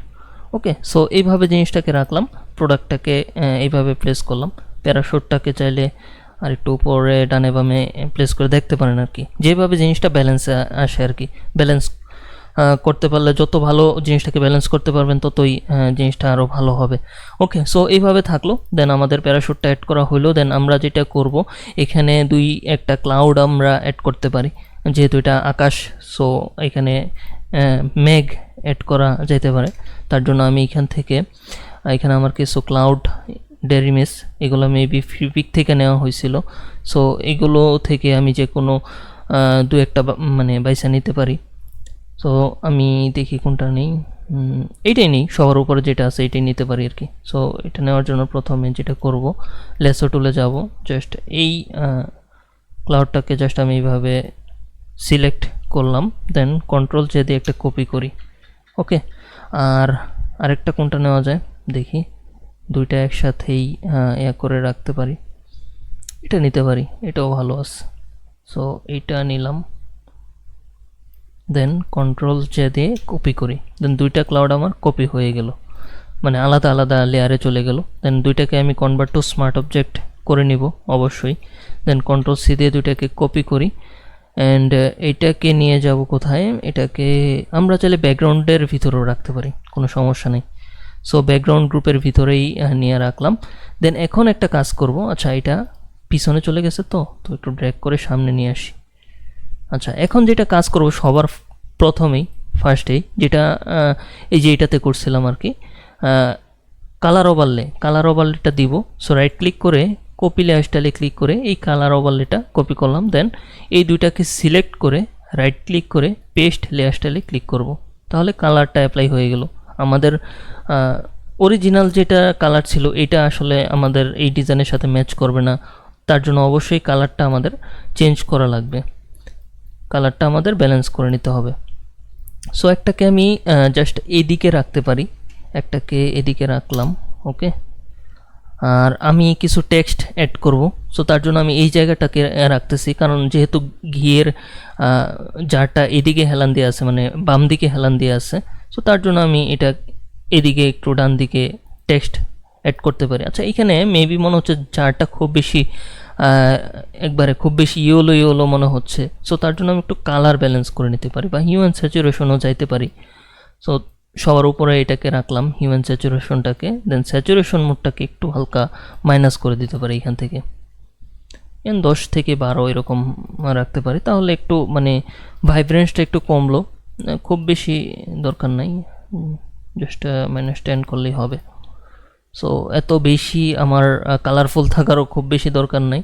ওকে, সো এইভাবে জিনিসটাকে রাখলাম, প্রোডাক্টটাকে এইভাবে প্লেস করলাম, প্যারাশুটটাকে চাইলে আর একটু উপরে ডানে বামে প্লেস করে দেখতে পারেন আর কি, যেভাবে জিনিসটা ব্যালেন্সে আসে আর কি। ব্যালেন্স করতে পারলে, যত ভালো জিনিসটাকে ব্যালেন্স করতে পারবেন ততই জিনিসটা আরও ভালো হবে। ওকে, সো এইভাবে থাকলো। দেন আমাদের প্যারাশুটটা অ্যাড করা হলো। দেন আমরা যেটা করব, এখানে একটা ক্লাউড আমরা অ্যাড করতে পারি, যেহেতু এটা আকাশ। সো এখানে মেঘ অ্যাড করা যেতে পারে। তার জন্য আমি এখানে আমার কিছু ক্লাউড ডেরিমেস, এগুলো মেবি ফ্রিপিক থেকে নেওয়া হয়েছিল। সো এগুলো থেকে আমি যে কোনো দু একটা মানে বাইসা নিতে পারি। সো আমি দেখি কোনটা নেই, এইটাই নেই, সবার উপরে যেটা আছে এটাই নিতে পারি আর কি। সো এটা নেওয়ার জন্য প্রথমে যেটা করব, লেসো টুলে যাব, জাস্ট এই ক্লাউডটাকে জাস্ট আমি এইভাবে সিলেক্ট করলাম, দেন কন্ট্রোল জে দিয়ে একটা কপি করি। ওকে, আর আরেকটা কোনটা নেওয়া যায় দেখি, দুইটা একসাথেই করে রাখতে পারি, এটা নিতে পারি, এটাও ভালো আছে। সো এইটা নিলাম, দেন কন্ট্রোল জে দিয়ে কপি করি। দেন দুইটা ক্লাউড আমার কপি হয়ে গেল, মানে আলাদা আলাদা লেয়ারে চলে গেল। দেন দুইটাকে আমি কনভার্ট টু স্মার্ট অবজেক্ট করে নিব অবশ্যই। দেন কন্ট্রোল সি দিয়ে দুইটাকে কপি করি, অ্যান্ড এইটাকে নিয়ে যাব কোথায়, এটাকে আমরা চাইলে ব্যাকগ্রাউন্ডের ভিতরেও রাখতে পারি, কোনো সমস্যা নেই। সো ব্যাকগ্রাউন্ড গ্রুপের ভিতরেই নিয়ে রাখলাম। দেন এখন একটা কাজ করব, আচ্ছা এটা পিছনে চলে গেছে, তো একটু ড্র্যাগ করে সামনে নিয়ে আসি। আচ্ছা, এখন যেটা কাজ করব সবার ফার্স্টেই যেটা এই যে এটাতে করছিলাম আর কি, কালার ওভারলেটা দিব। সো রাইট ক্লিক করে কপি লেয়ার স্টাইলে ক্লিক করে এই কালার ওভারলেটা কপি করলাম। দেন এই দুইটাকে সিলেক্ট করে রাইট ক্লিক করে পেস্ট লেয়ার স্টাইলে ক্লিক করব, তাহলে কালারটা অ্যাপ্লাই হয়ে গেল। আমাদের অরিজিনাল যেটা কালার ছিল এটা আসলে আমাদের এই ডিজাইনের সাথে ম্যাচ করবে না, তার জন্য অবশ্যই কালারটা আমাদের চেঞ্জ করা লাগবে, কালারটা আমাদের ব্যালেন্স করে নিতে হবে। সো একটাকে আমি জাস্ট এদিকে রাখতে পারি, একটাকে এদিকে রাখলাম। ওকে, আর আমি কিছু টেক্সট অ্যাড করব। সো তার জন্য আমি এই জায়গাটাকে রাখতেছি, কারণ যেহেতু ঘিয়ের জারটা এদিকে হেলান দিয়ে আছে, মানে বাম দিকে হেলান দিয়ে আছে। সো তার জন্য আমি এটা এদিকে একটু ডান দিকে টেক্সট অ্যাড করতে পারি। আচ্ছা, এখানে মেবি মনে হচ্ছে জারটা খুব বেশি ইয়েলো মনে হচ্ছে। সো তার জন্য আমি একটু কালার ব্যালেন্স করে নিতে পারি, বা হিউ অ্যান্ড স্যাচুরেশনও যাইতে পারি। সো সবার উপরে এটাকে রাখলাম হিউম্যান স্যাচুরেশনটাকে, দেন স্যাচুরেশন মোডটাকে একটু হালকা মাইনাস করে দিতে পারি এখান থেকে, 10 থেকে 12 এরকম রাখতে পারি, তাহলে একটু মানে ভাইব্রেন্সটা একটু কমলো, খুব বেশি দরকার নাই, জাস্ট -10 করলেই হবে। সো এত বেশি আমার কালারফুল থাকারও খুব বেশি দরকার নাই,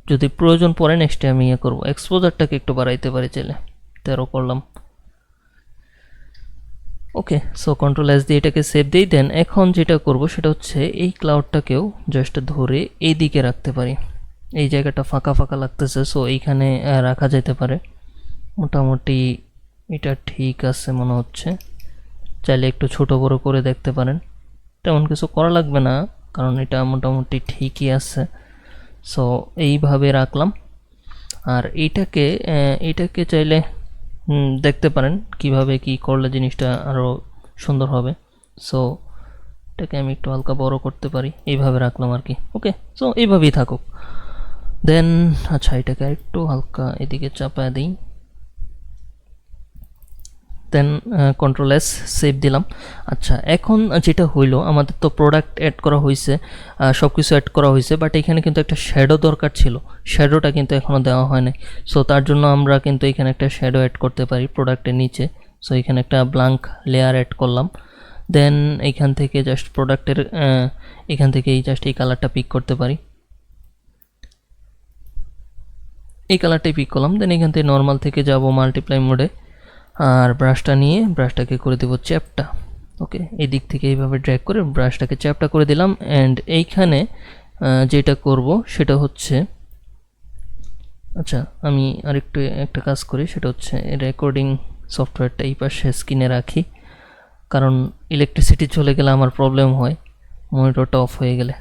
যদি প্রয়োজন পড়ে নেক্সটে আমি করবো। এক্সপোজারটাকে একটু বাড়াইতে পারি চাইলে, 13 করলাম। ওকে, সো কন্ট্রোল এস দিয়ে এটাকে সেভ দিই। দেন এখন যেটা করব সেটা হচ্ছে এই ক্লাউডটাকেও জাস্ট ধরে এই দিকে রাখতে পারি, এই জায়গাটা ফাঁকা ফাঁকা লাগতেছে, সো এইখানে রাখা যেতে পারে। মোটামুটি এটা ঠিক আছে মনে হচ্ছে, চাইলে একটু ছোট বড় করে দেখতে পারেন, তেমন কিছু করা লাগবে না কারণ এটা মোটামুটি ঠিকই আছে। সো এইভাবে রাখলাম, আর এইটাকে চাইলে দেখতে পারেন কিভাবে কি করলে জিনিসটা আরও সুন্দর হবে। সো এটাকে আমি একটু হালকা বড় করতে পারি, এইভাবে রাখলাম আর কি। ওকে, সো এইভাবেই থাকুক। দেন আচ্ছা এটাকে একটু হালকা এদিকে চাপায় দিই, দেন কন্ট্রোল এস সেভ দিলাম। আচ্ছা এখন যেটা হইলো, আমাদের তো প্রোডাক্ট অ্যাড করা হয়েছে, সব কিছু অ্যাড করা হয়েছে, বাট এখানে কিন্তু একটা শ্যাডো দরকার ছিল, শ্যাডোটা কিন্তু এখনও দেওয়া হয় নাই। সো তার জন্য আমরা কিন্তু এখানে একটা শ্যাডো অ্যাড করতে পারি প্রোডাক্টের নিচে। সো এখানে একটা ব্ল্যাঙ্ক লেয়ার অ্যাড করলাম, দেন এইখান থেকে জাস্ট প্রোডাক্টের এখান থেকে এই জাস্ট এই কালারটা পিক করতে পারি, এই কালারটাই পিক করলাম। দেন এখান থেকে নর্মাল থেকে যাব মাল্টিপ্লাই মোডে, আর ব্রাশটা নিয়ে ব্রাশটাকে করে দেবো চ্যাপটা। ওকে, এই দিক থেকে এইভাবে ড্র্যাগ করে ব্রাশটাকে চ্যাপটা করে দিলাম। অ্যান্ড এইখানে যেটা করব সেটা হচ্ছে, আচ্ছা আমি আরেকটু একটা কাজ করি, সেটা হচ্ছে রেকর্ডিং সফটওয়্যারটা এই পাশে স্ক্রিনে রাখি, কারণ ইলেকট্রিসিটি চলে গেলে আমার প্রবলেম হয় মনিটরটা অফ হয়ে গেলে।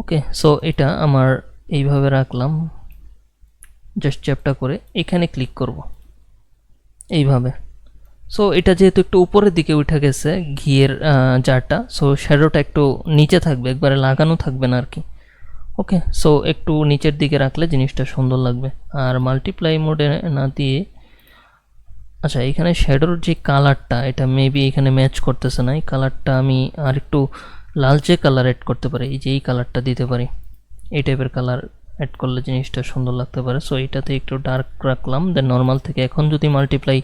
ওকে, সো এটা আমার এইভাবে রাখলাম, জাস্ট চ্যাপটা করে এখানে ক্লিক করব এইভাবে। সো এটা যেহেতু একটু উপরের দিকে উঠে গেছে ঘিয়ের জারটা, সো শ্যাডোটা একটু নিচে থাকবে, একবারে লাগানো থাকবে না আর কি। ওকে, সো একটু নিচের দিকে রাখলে জিনিসটা সুন্দর লাগবে। আর মাল্টিপ্লাই মোডে না দিয়ে, আচ্ছা এখানে শ্যাডোর যে কালারটা, এটা মেবি এখানে ম্যাচ করতেছে না, এই কালারটা আমি আর একটু লালচে কালার অ্যাড করতে পারি, এই যে এই কালারটা দিতে পারি, এই টাইপের কালার অ্যাড করলে জিনিসটা সুন্দর লাগতে পারে। সো এটাতে একটু ডার্ক রাখলাম, দেন নর্মাল থেকে এখন যদি মাল্টিপ্লাই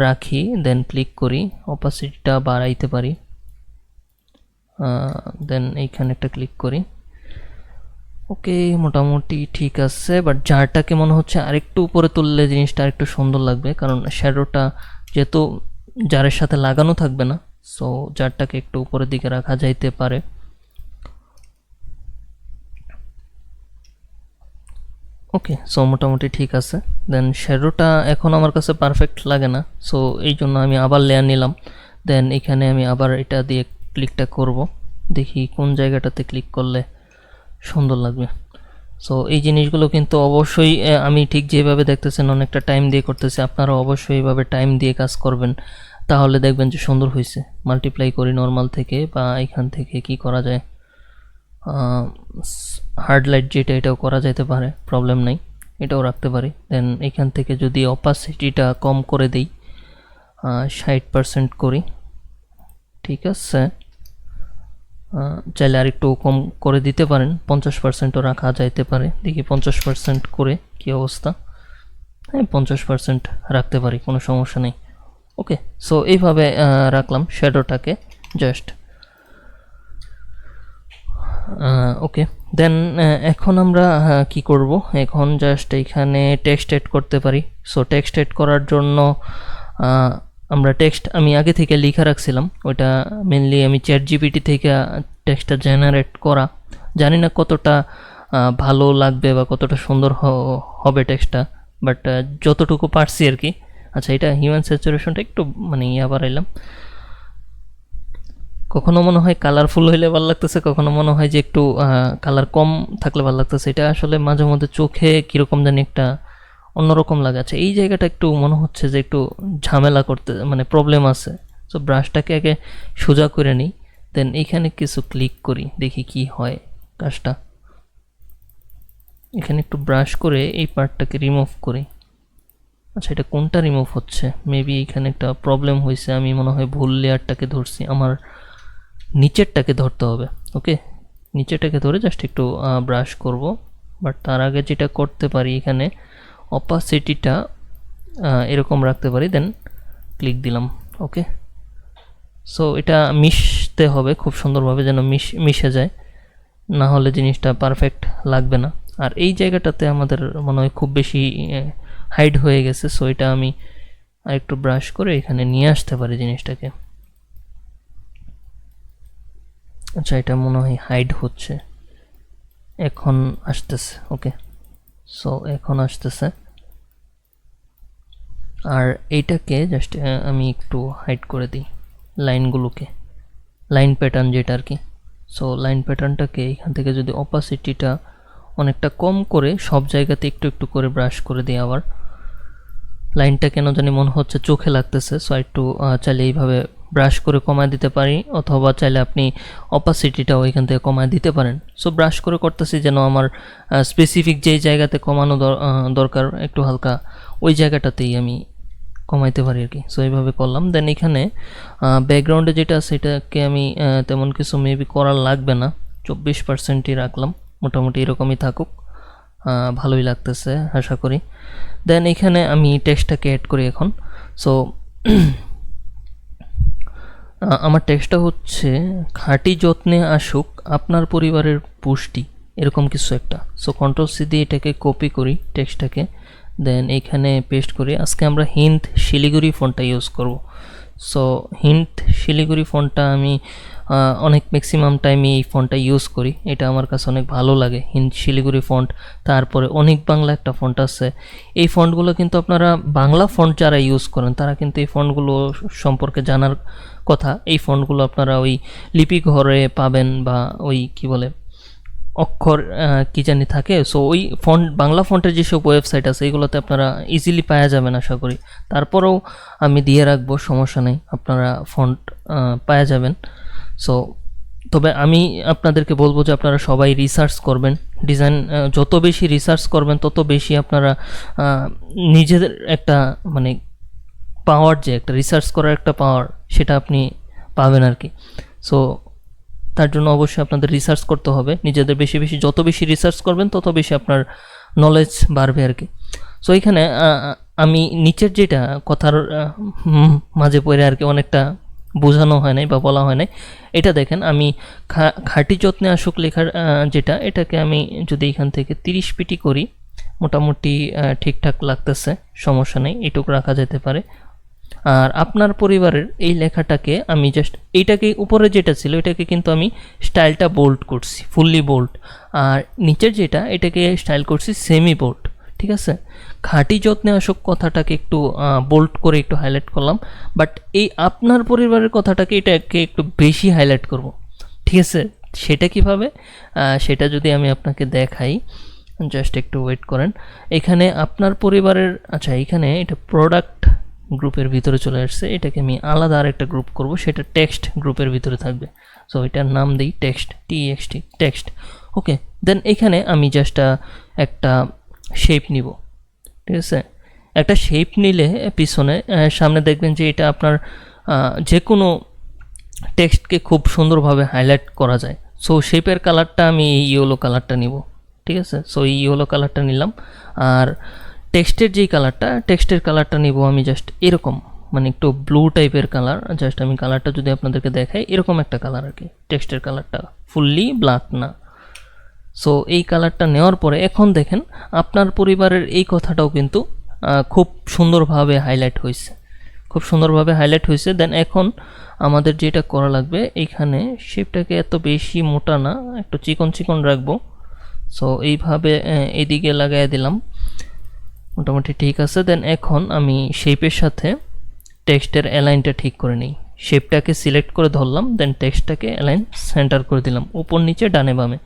রাখি, দেন ক্লিক করি, অপাসিটিটা বাড়াইতে পারি, দেন এইখানে একটা ক্লিক করি। ওকে, মোটামুটি ঠিক আছে, বাট জারটাকে মনে হচ্ছে আরেকটু উপরে তুললে জিনিসটা আরেকটু সুন্দর লাগবে, কারণ শ্যাডোটা যেহেতু জারের সাথে লাগানো থাকবে না, সো জারটাকে একটু উপরের দিকে রাখা যাইতে পারে। ওকে, সো মোটামুটি ঠিক আছে। দেন শ্যাডোটা এখন আমার কাছে পারফেক্ট লাগে না, সো এই জন্য আমি আবার লেয়ার নিলাম, দেন এখানে আমি আবার এটা দিয়ে ক্লিকটা করব, দেখি কোন জায়গাটাতে ক্লিক করলে সুন্দর লাগবে। সো এই জিনিসগুলো কিন্তু অবশ্যই আমি ঠিক যেভাবে দেখতেছেন অনেকটা টাইম দিয়ে করতেছি, আপনারা অবশ্যই এইভাবে টাইম দিয়ে কাজ করবেন, তাহলে দেখবেন যে সুন্দর হয়েছে। মাল্টিপ্লাই করি নর্মাল থেকে, বা এখান থেকে কি করা যায়, হার্ড লাইট যেটা, এটাও করা যেতে পারে, প্রবলেম নাই, এটাও রাখতে পারি। দেন এখান থেকে যদি অপাসিটিটা কম করে দিই, 60% করি, ঠিক আছে। চাইলে আর একটু কম করে দিতে পারেন, 50%ও রাখা যাইতে পারে, দেখি 50% করে কি অবস্থা। হ্যাঁ, 50% রাখতে পারি, কোনো সমস্যা নেই। ওকে, সো এইভাবে রাখলাম শ্যাডোটাকে জাস্ট। ওকে, দেন এখন আমরা কি করব, এখন জাস্ট এইখানে টেক্সট এড করতে পারি। সো টেক্সট এড করার জন্য আমরা টেক্সট আমি আগে থেকে লিখে রাখছিলাম, ওটা মেনলি আমি চ্যাট জিপিটি থেকে টেক্সটটা জেনারেট করা, জানি না কতটা ভালো লাগবে বা কতটা সুন্দর হবে টেক্সটটা, বাট যতটুকু পারছি আর কি। আচ্ছা, এটা হিউম্যান স্যাচুরেশনটা একটু মানে বাড়াইলাম, কখনো মনে হয় কালারফুল হইলে ভালো লাগতেছে, কখনো মনে হয় যে একটু কালার কম থাকলে ভালো লাগতেছে, এটা আসলে মাঝে মধ্যে চোখে কীরকম জানি একটা অন্যরকম লাগে। আচ্ছা, এই জায়গাটা একটু মনে হচ্ছে যে একটু ঝামেলা করতে মানে প্রবলেম আছে, সো ব্রাশটাকে আগে সোজা করে নিই, দেন এইখানে কিছু ক্লিক করি, দেখি কি হয় কাজটা। এখানে একটু ব্রাশ করে এই পার্টটাকে রিমুভ করি। আচ্ছা, এটা কোনটা রিমুভ হচ্ছে, মেবি এখানে একটা প্রবলেম হয়েছে, আমি মনে হয় ভুল লেয়ারটাকে ধরছি, আমার নিচেরটাকে ধরতে হবে। ওকে, নিচেরটাকে ধরে জাস্ট একটু ব্রাশ করব, বাট তার আগে যেটা করতে পারি, এখানে অপাসিটিটা এরকম রাখতে পারি, দেন ক্লিক দিলাম। ওকে, সো এটা মিশতে হবে খুব সুন্দরভাবে, যেন মিশে যায়, না হলে জিনিসটা পারফেক্ট লাগবে না। আর এই জায়গাটাতে আমাদের মনে হয় খুব বেশি হাইড হয়ে গেছে, সো এটা আমি আরেকটু ব্রাশ করে এখানে নিয়ে আসতে পারি জিনিসটাকে। আচ্ছা, এটা মনে হয় হাইড হচ্ছে, এখন আসতেছে। ওকে, সো এখন আসতেছে, আর এইটাকে জাস্ট আমি একটু হাইড করে দিই লাইনগুলোকে, লাইন প্যাটার্ন যেটা আর কি। সো লাইন প্যাটার্নটাকে এখান থেকে যদি অপাসিটিটা অনেকটা কম করে সব জায়গাতে একটু একটু করে ব্রাশ করে দিই, আবার লাইনটা কেন জানি মনে হচ্ছে চোখে লাগতেছে, সো একটু চাইলে এইভাবে ব্রাশ করে কমায় দিতে পারি, অথবা চাইলে আপনি অপাসিটিটাও এখান থেকে কমায় দিতে পারেন। সো ব্রাশ করে করতেছি যেন আমার স্পেসিফিক যেই জায়গাতে কমানো দরকার একটু হালকা ওই জায়গাটাতেই আমি কমাইতে পারি আর কি। সো এইভাবে করলাম। দেন এখানে ব্যাকগ্রাউন্ডে যেটা আছে এটাকে আমি তেমন কিছু মেবি করার লাগবে না, 24%ই রাখলাম, মোটামুটি এরকমই থাকুক, ভালোই লাগতেছে আশা করি। দেন এখানে আমি টেক্সটটাকে অ্যাড করি এখন। সো আমার টেক্সটটা হচ্ছে খাঁটি যত্নে আসুক আপনার পরিবারের পুষ্টি, এরকম কিছু একটা। সো Ctrl+C দিয়ে এটাকে কপি করি টেক্সটটাকে, দেন এখানে পেস্ট করি। আজকে আমরা হিন্দ শিলিগুড়ি ফন্টটা ইউজ করব। সো হিন্দ শিলিগুড়ি ফন্টটা আমি অনেক ম্যাক্সিমাম টাইমে এই ফন্টটা ইউজ করি, এটা আমার কাছে অনেক ভালো লাগে। হিন্দ শিলিগুড়ি ফন্ট, তারপরে অনেক বাংলা একটা ফন্ট আছে। এই ফন্টগুলো কিন্তু আপনারা বাংলা ফন্ট যারা ইউজ করেন তারা কিন্তু এই ফন্টগুলো সম্পর্কে জানার কথা। এই ফন্টগুলো আপনারা ওই লিপি ঘরে পাবেন, বা ওই কি বলে অক্ষর কি জানি থাকে। সো ওই ফন্ট বাংলা ফন্টের যেসব ওয়েবসাইট আছে এগুলোতে আপনারা ইজিলি পাওয়া যাবেন আশা করি। তারপরেও আমি দিয়ে রাখবো, সমস্যা নেই, আপনারা ফন্ট পাওয়া যাবেন। সো তবে আমি আপনাদেরকে বলবো যে আপনারা সবাই রিসার্চ করবেন। ডিজাইন যত বেশি রিসার্চ করবেন তত বেশি আপনারা নিজেদের একটা মানে পাওয়ার, যে একটা রিসার্চ করার একটা পাওয়ার, সেটা আপনি পাবেন আর কি। সো তার জন্য অবশ্যই আপনাদের রিসার্চ করতে হবে, নিজেদের বেশি বেশি, যত বেশি রিসার্চ করবেন তত বেশি আপনার নলেজ বাড়বে আর কি। সো এখানে আমি নিচের যেটা কথার মাঝে পড়ে আর কি অনেকটা বোঝানো হয় নাই বা বলা হয় নাই, এটা দেখেন আমি খাঁটি যত্নে আসুক লেখার যেটা, এটাকে আমি যদি এখান থেকে 30 পিটি করি মোটামুটি ঠিকঠাক লাগতেছে, সমস্যা নেই, এটুকু রাখা যেতে পারে। আর আপনার পরিবারের এই লেখাটাকে আমি জাস্ট এইটাকে উপরে যেটা ছিল এটাকে কিন্তু আমি স্টাইলটা বোল্ড করছি, ফুললি বোল্ড, আর নিচের যেটা এটাকে স্টাইল করছি সেমি বোল্ড, ঠিক আছে। খাঁটি যত্নে আসুক কথাটাকে একটু বোল্ড করে একটু হাইলাইট করলাম, বাট এই আপনার পরিবারের কথাটাকে এটাকে একটু বেশি হাইলাইট করব, ঠিক আছে। সেটা কিভাবে, সেটা যদি আমি আপনাকে দেখাই, জাস্ট একটু ওয়েট করেন। এখানে আপনার পরিবারের, আচ্ছা এখানে এটা প্রোডাক্ট গ্রুপের ভিতরে চলে আসছে, এটাকে আমি আলাদা আরেকটা গ্রুপ করব, সেটা টেক্সট গ্রুপের ভিতরে থাকবে। সো এটার নাম দিই টেক্সট, TXT টেক্সট। ওকে, দেন এখানে আমি জাস্ট একটা শেপ নিব, ঠিক আছে। একটা শেপ নিলে পিছনে সামনে দেখবেন যে এটা আপনার যে কোনো টেক্সটকে খুব সুন্দরভাবে হাইলাইট করা যায়। সো শেপের কালারটা আমি এই ইয়েলো কালারটা নিব, ঠিক আছে। সো এই ইয়েলো কালারটা নিলাম। আর টেক্সটের যেই কালারটা, টেক্সটের কালারটা নিব আমি জাস্ট এরকম, মানে একটু ব্লু টাইপের কালার। জাস্ট আমি কালারটা যদি আপনাদেরকে দেখাই, এরকম একটা কালার আর কি, টেক্সটের কালারটা ফুললি ব্ল্যাক না। সো এই কালারটা নেওয়ার পরে এখন দেখেন আপনার পরিবারের এই কথাটাও কিন্তু খুব সুন্দরভাবে হাইলাইট হয়েছে, খুব সুন্দরভাবে হাইলাইট হয়েছে। দেন এখন আমাদের যেটা করা লাগবে, এইখানে শেপটাকে এত বেশি মোটা না, একটু চিকন চিকন রাখবো। সো এইভাবে এদিকে লাগাই দিলাম, মোটামুটি ঠিক আছে। দেন এখন আমি শেপের সাথে টেক্সটের অ্যালাইনটা ঠিক করে নিই। শেপটাকে সিলেক্ট করে ধরলাম, দেন টেক্সটটাকে অ্যালাইন সেন্টার করে দিলাম, উপর নিচে ডানে বামে।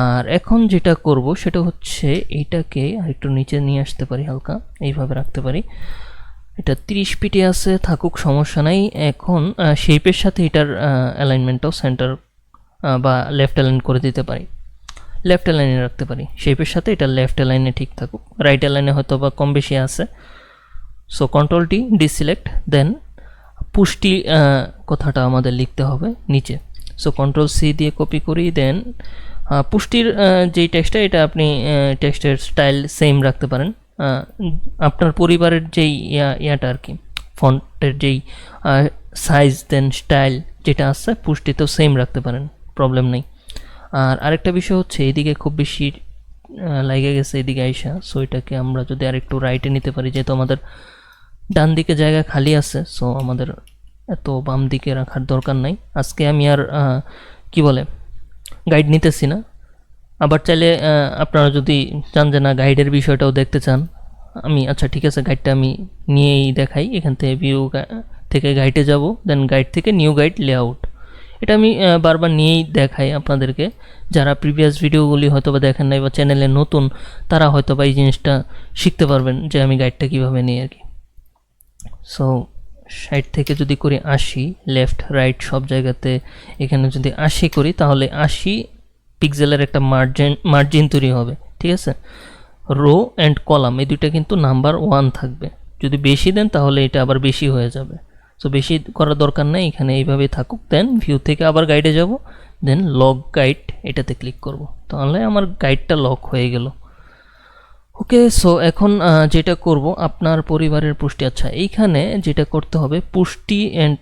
আর এখন যেটা করব সেটা হচ্ছে এইটাকে আরেকটু নিচে নিয়ে আসতে পারি, হালকা এইভাবে রাখতে পারি। এটা 30 পিটি আছে, থাকুক, সমস্যা নাই। এখন শেপের সাথে এটার অ্যালাইনমেন্টটাও সেন্টার বা লেফট অ্যালাইন করে দিতে পারি, লেফট অ্যালাইনে রাখতে পারি। শেপের সাথে এটা লেফট অ্যালাইনে ঠিক থাকুক, রাইট অ্যালাইনে হয়তো বা কম বেশি আছে। সো Ctrl+D ডিসিলেক্ট, দেন পুষ্টি কথাটা আমাদের লিখতে হবে নিচে। সো Ctrl+C দিয়ে কপি করি, দেন পুষ্টির যেই টেক্সটটা, এটা আপনি টেক্সটের স্টাইল সেম রাখতে পারেন, আপনার পরিবারের যেই ইয়াটা আর কি, ফন্টের যেই সাইজ দেন স্টাইল যেটা আছে পুষ্টিতেও সেম রাখতে পারেন, প্রবলেম নেই। আর আরেকটা বিষয় হচ্ছে এদিকে খুব বেশি লাগে গেছে এদিকে আইসা, সো এটাকে আমরা যদি আরেকটু রাইটে নিতে পারি, যেহেতু আমাদের ডান দিকে জায়গা খালি আছে, সো আমাদের এত বাম দিকে রাখার দরকার নাই। আজকে আমি আর কি বলে গাইড নিতেছি না। আবার চাইলে আপনারা যদি চান যে না গাইডের বিষয়টাও দেখতে চান, আমি আচ্ছা ঠিক আছে গাইডটা আমি নিয়েই দেখাই। এখান থেকে ভিউ থেকে গাইডে যাব, দেন গাইড থেকে নিউ গাইড লেআউট, এটা আমি বারবার নিয়েই দেখাই আপনাদেরকে। যারা প্রিভিয়াস ভিডিওগুলি হয়তো বা দেখেন নাই বা চ্যানেলে নতুন, তারা হয়তো বা এই জিনিসটা শিখতে পারবেন যে আমি গাইডটা কীভাবে নিই আর কি। সো 60 থেকে যদি করি 80, লেফট রাইট সব জায়গাতে এখানে যদি 80 করি, তাহলে 80 পিক্সেলের একটা মার্জিন তৈরি হবে, ঠিক আছে। রো অ্যান্ড কলাম এই দুইটা কিন্তু নাম্বার 1 থাকবে। যদি বেশি দেন তাহলে এটা আবার বেশি হয়ে যাবে। সো বেশি করার দরকার নেই, এখানে এইভাবেই থাকুক। দেন ভিউ থেকে আবার গাইডে যাব, দেন লক গাইড এটাতে ক্লিক করব, তাহলে আমার গাইডটা লক হয়ে গেল। ওকে, সো এখন যেটা করব, আপনার পরিবারের পুষ্টি, আচ্ছা এইখানে যেটা করতে হবে, পুষ্টি অ্যান্ড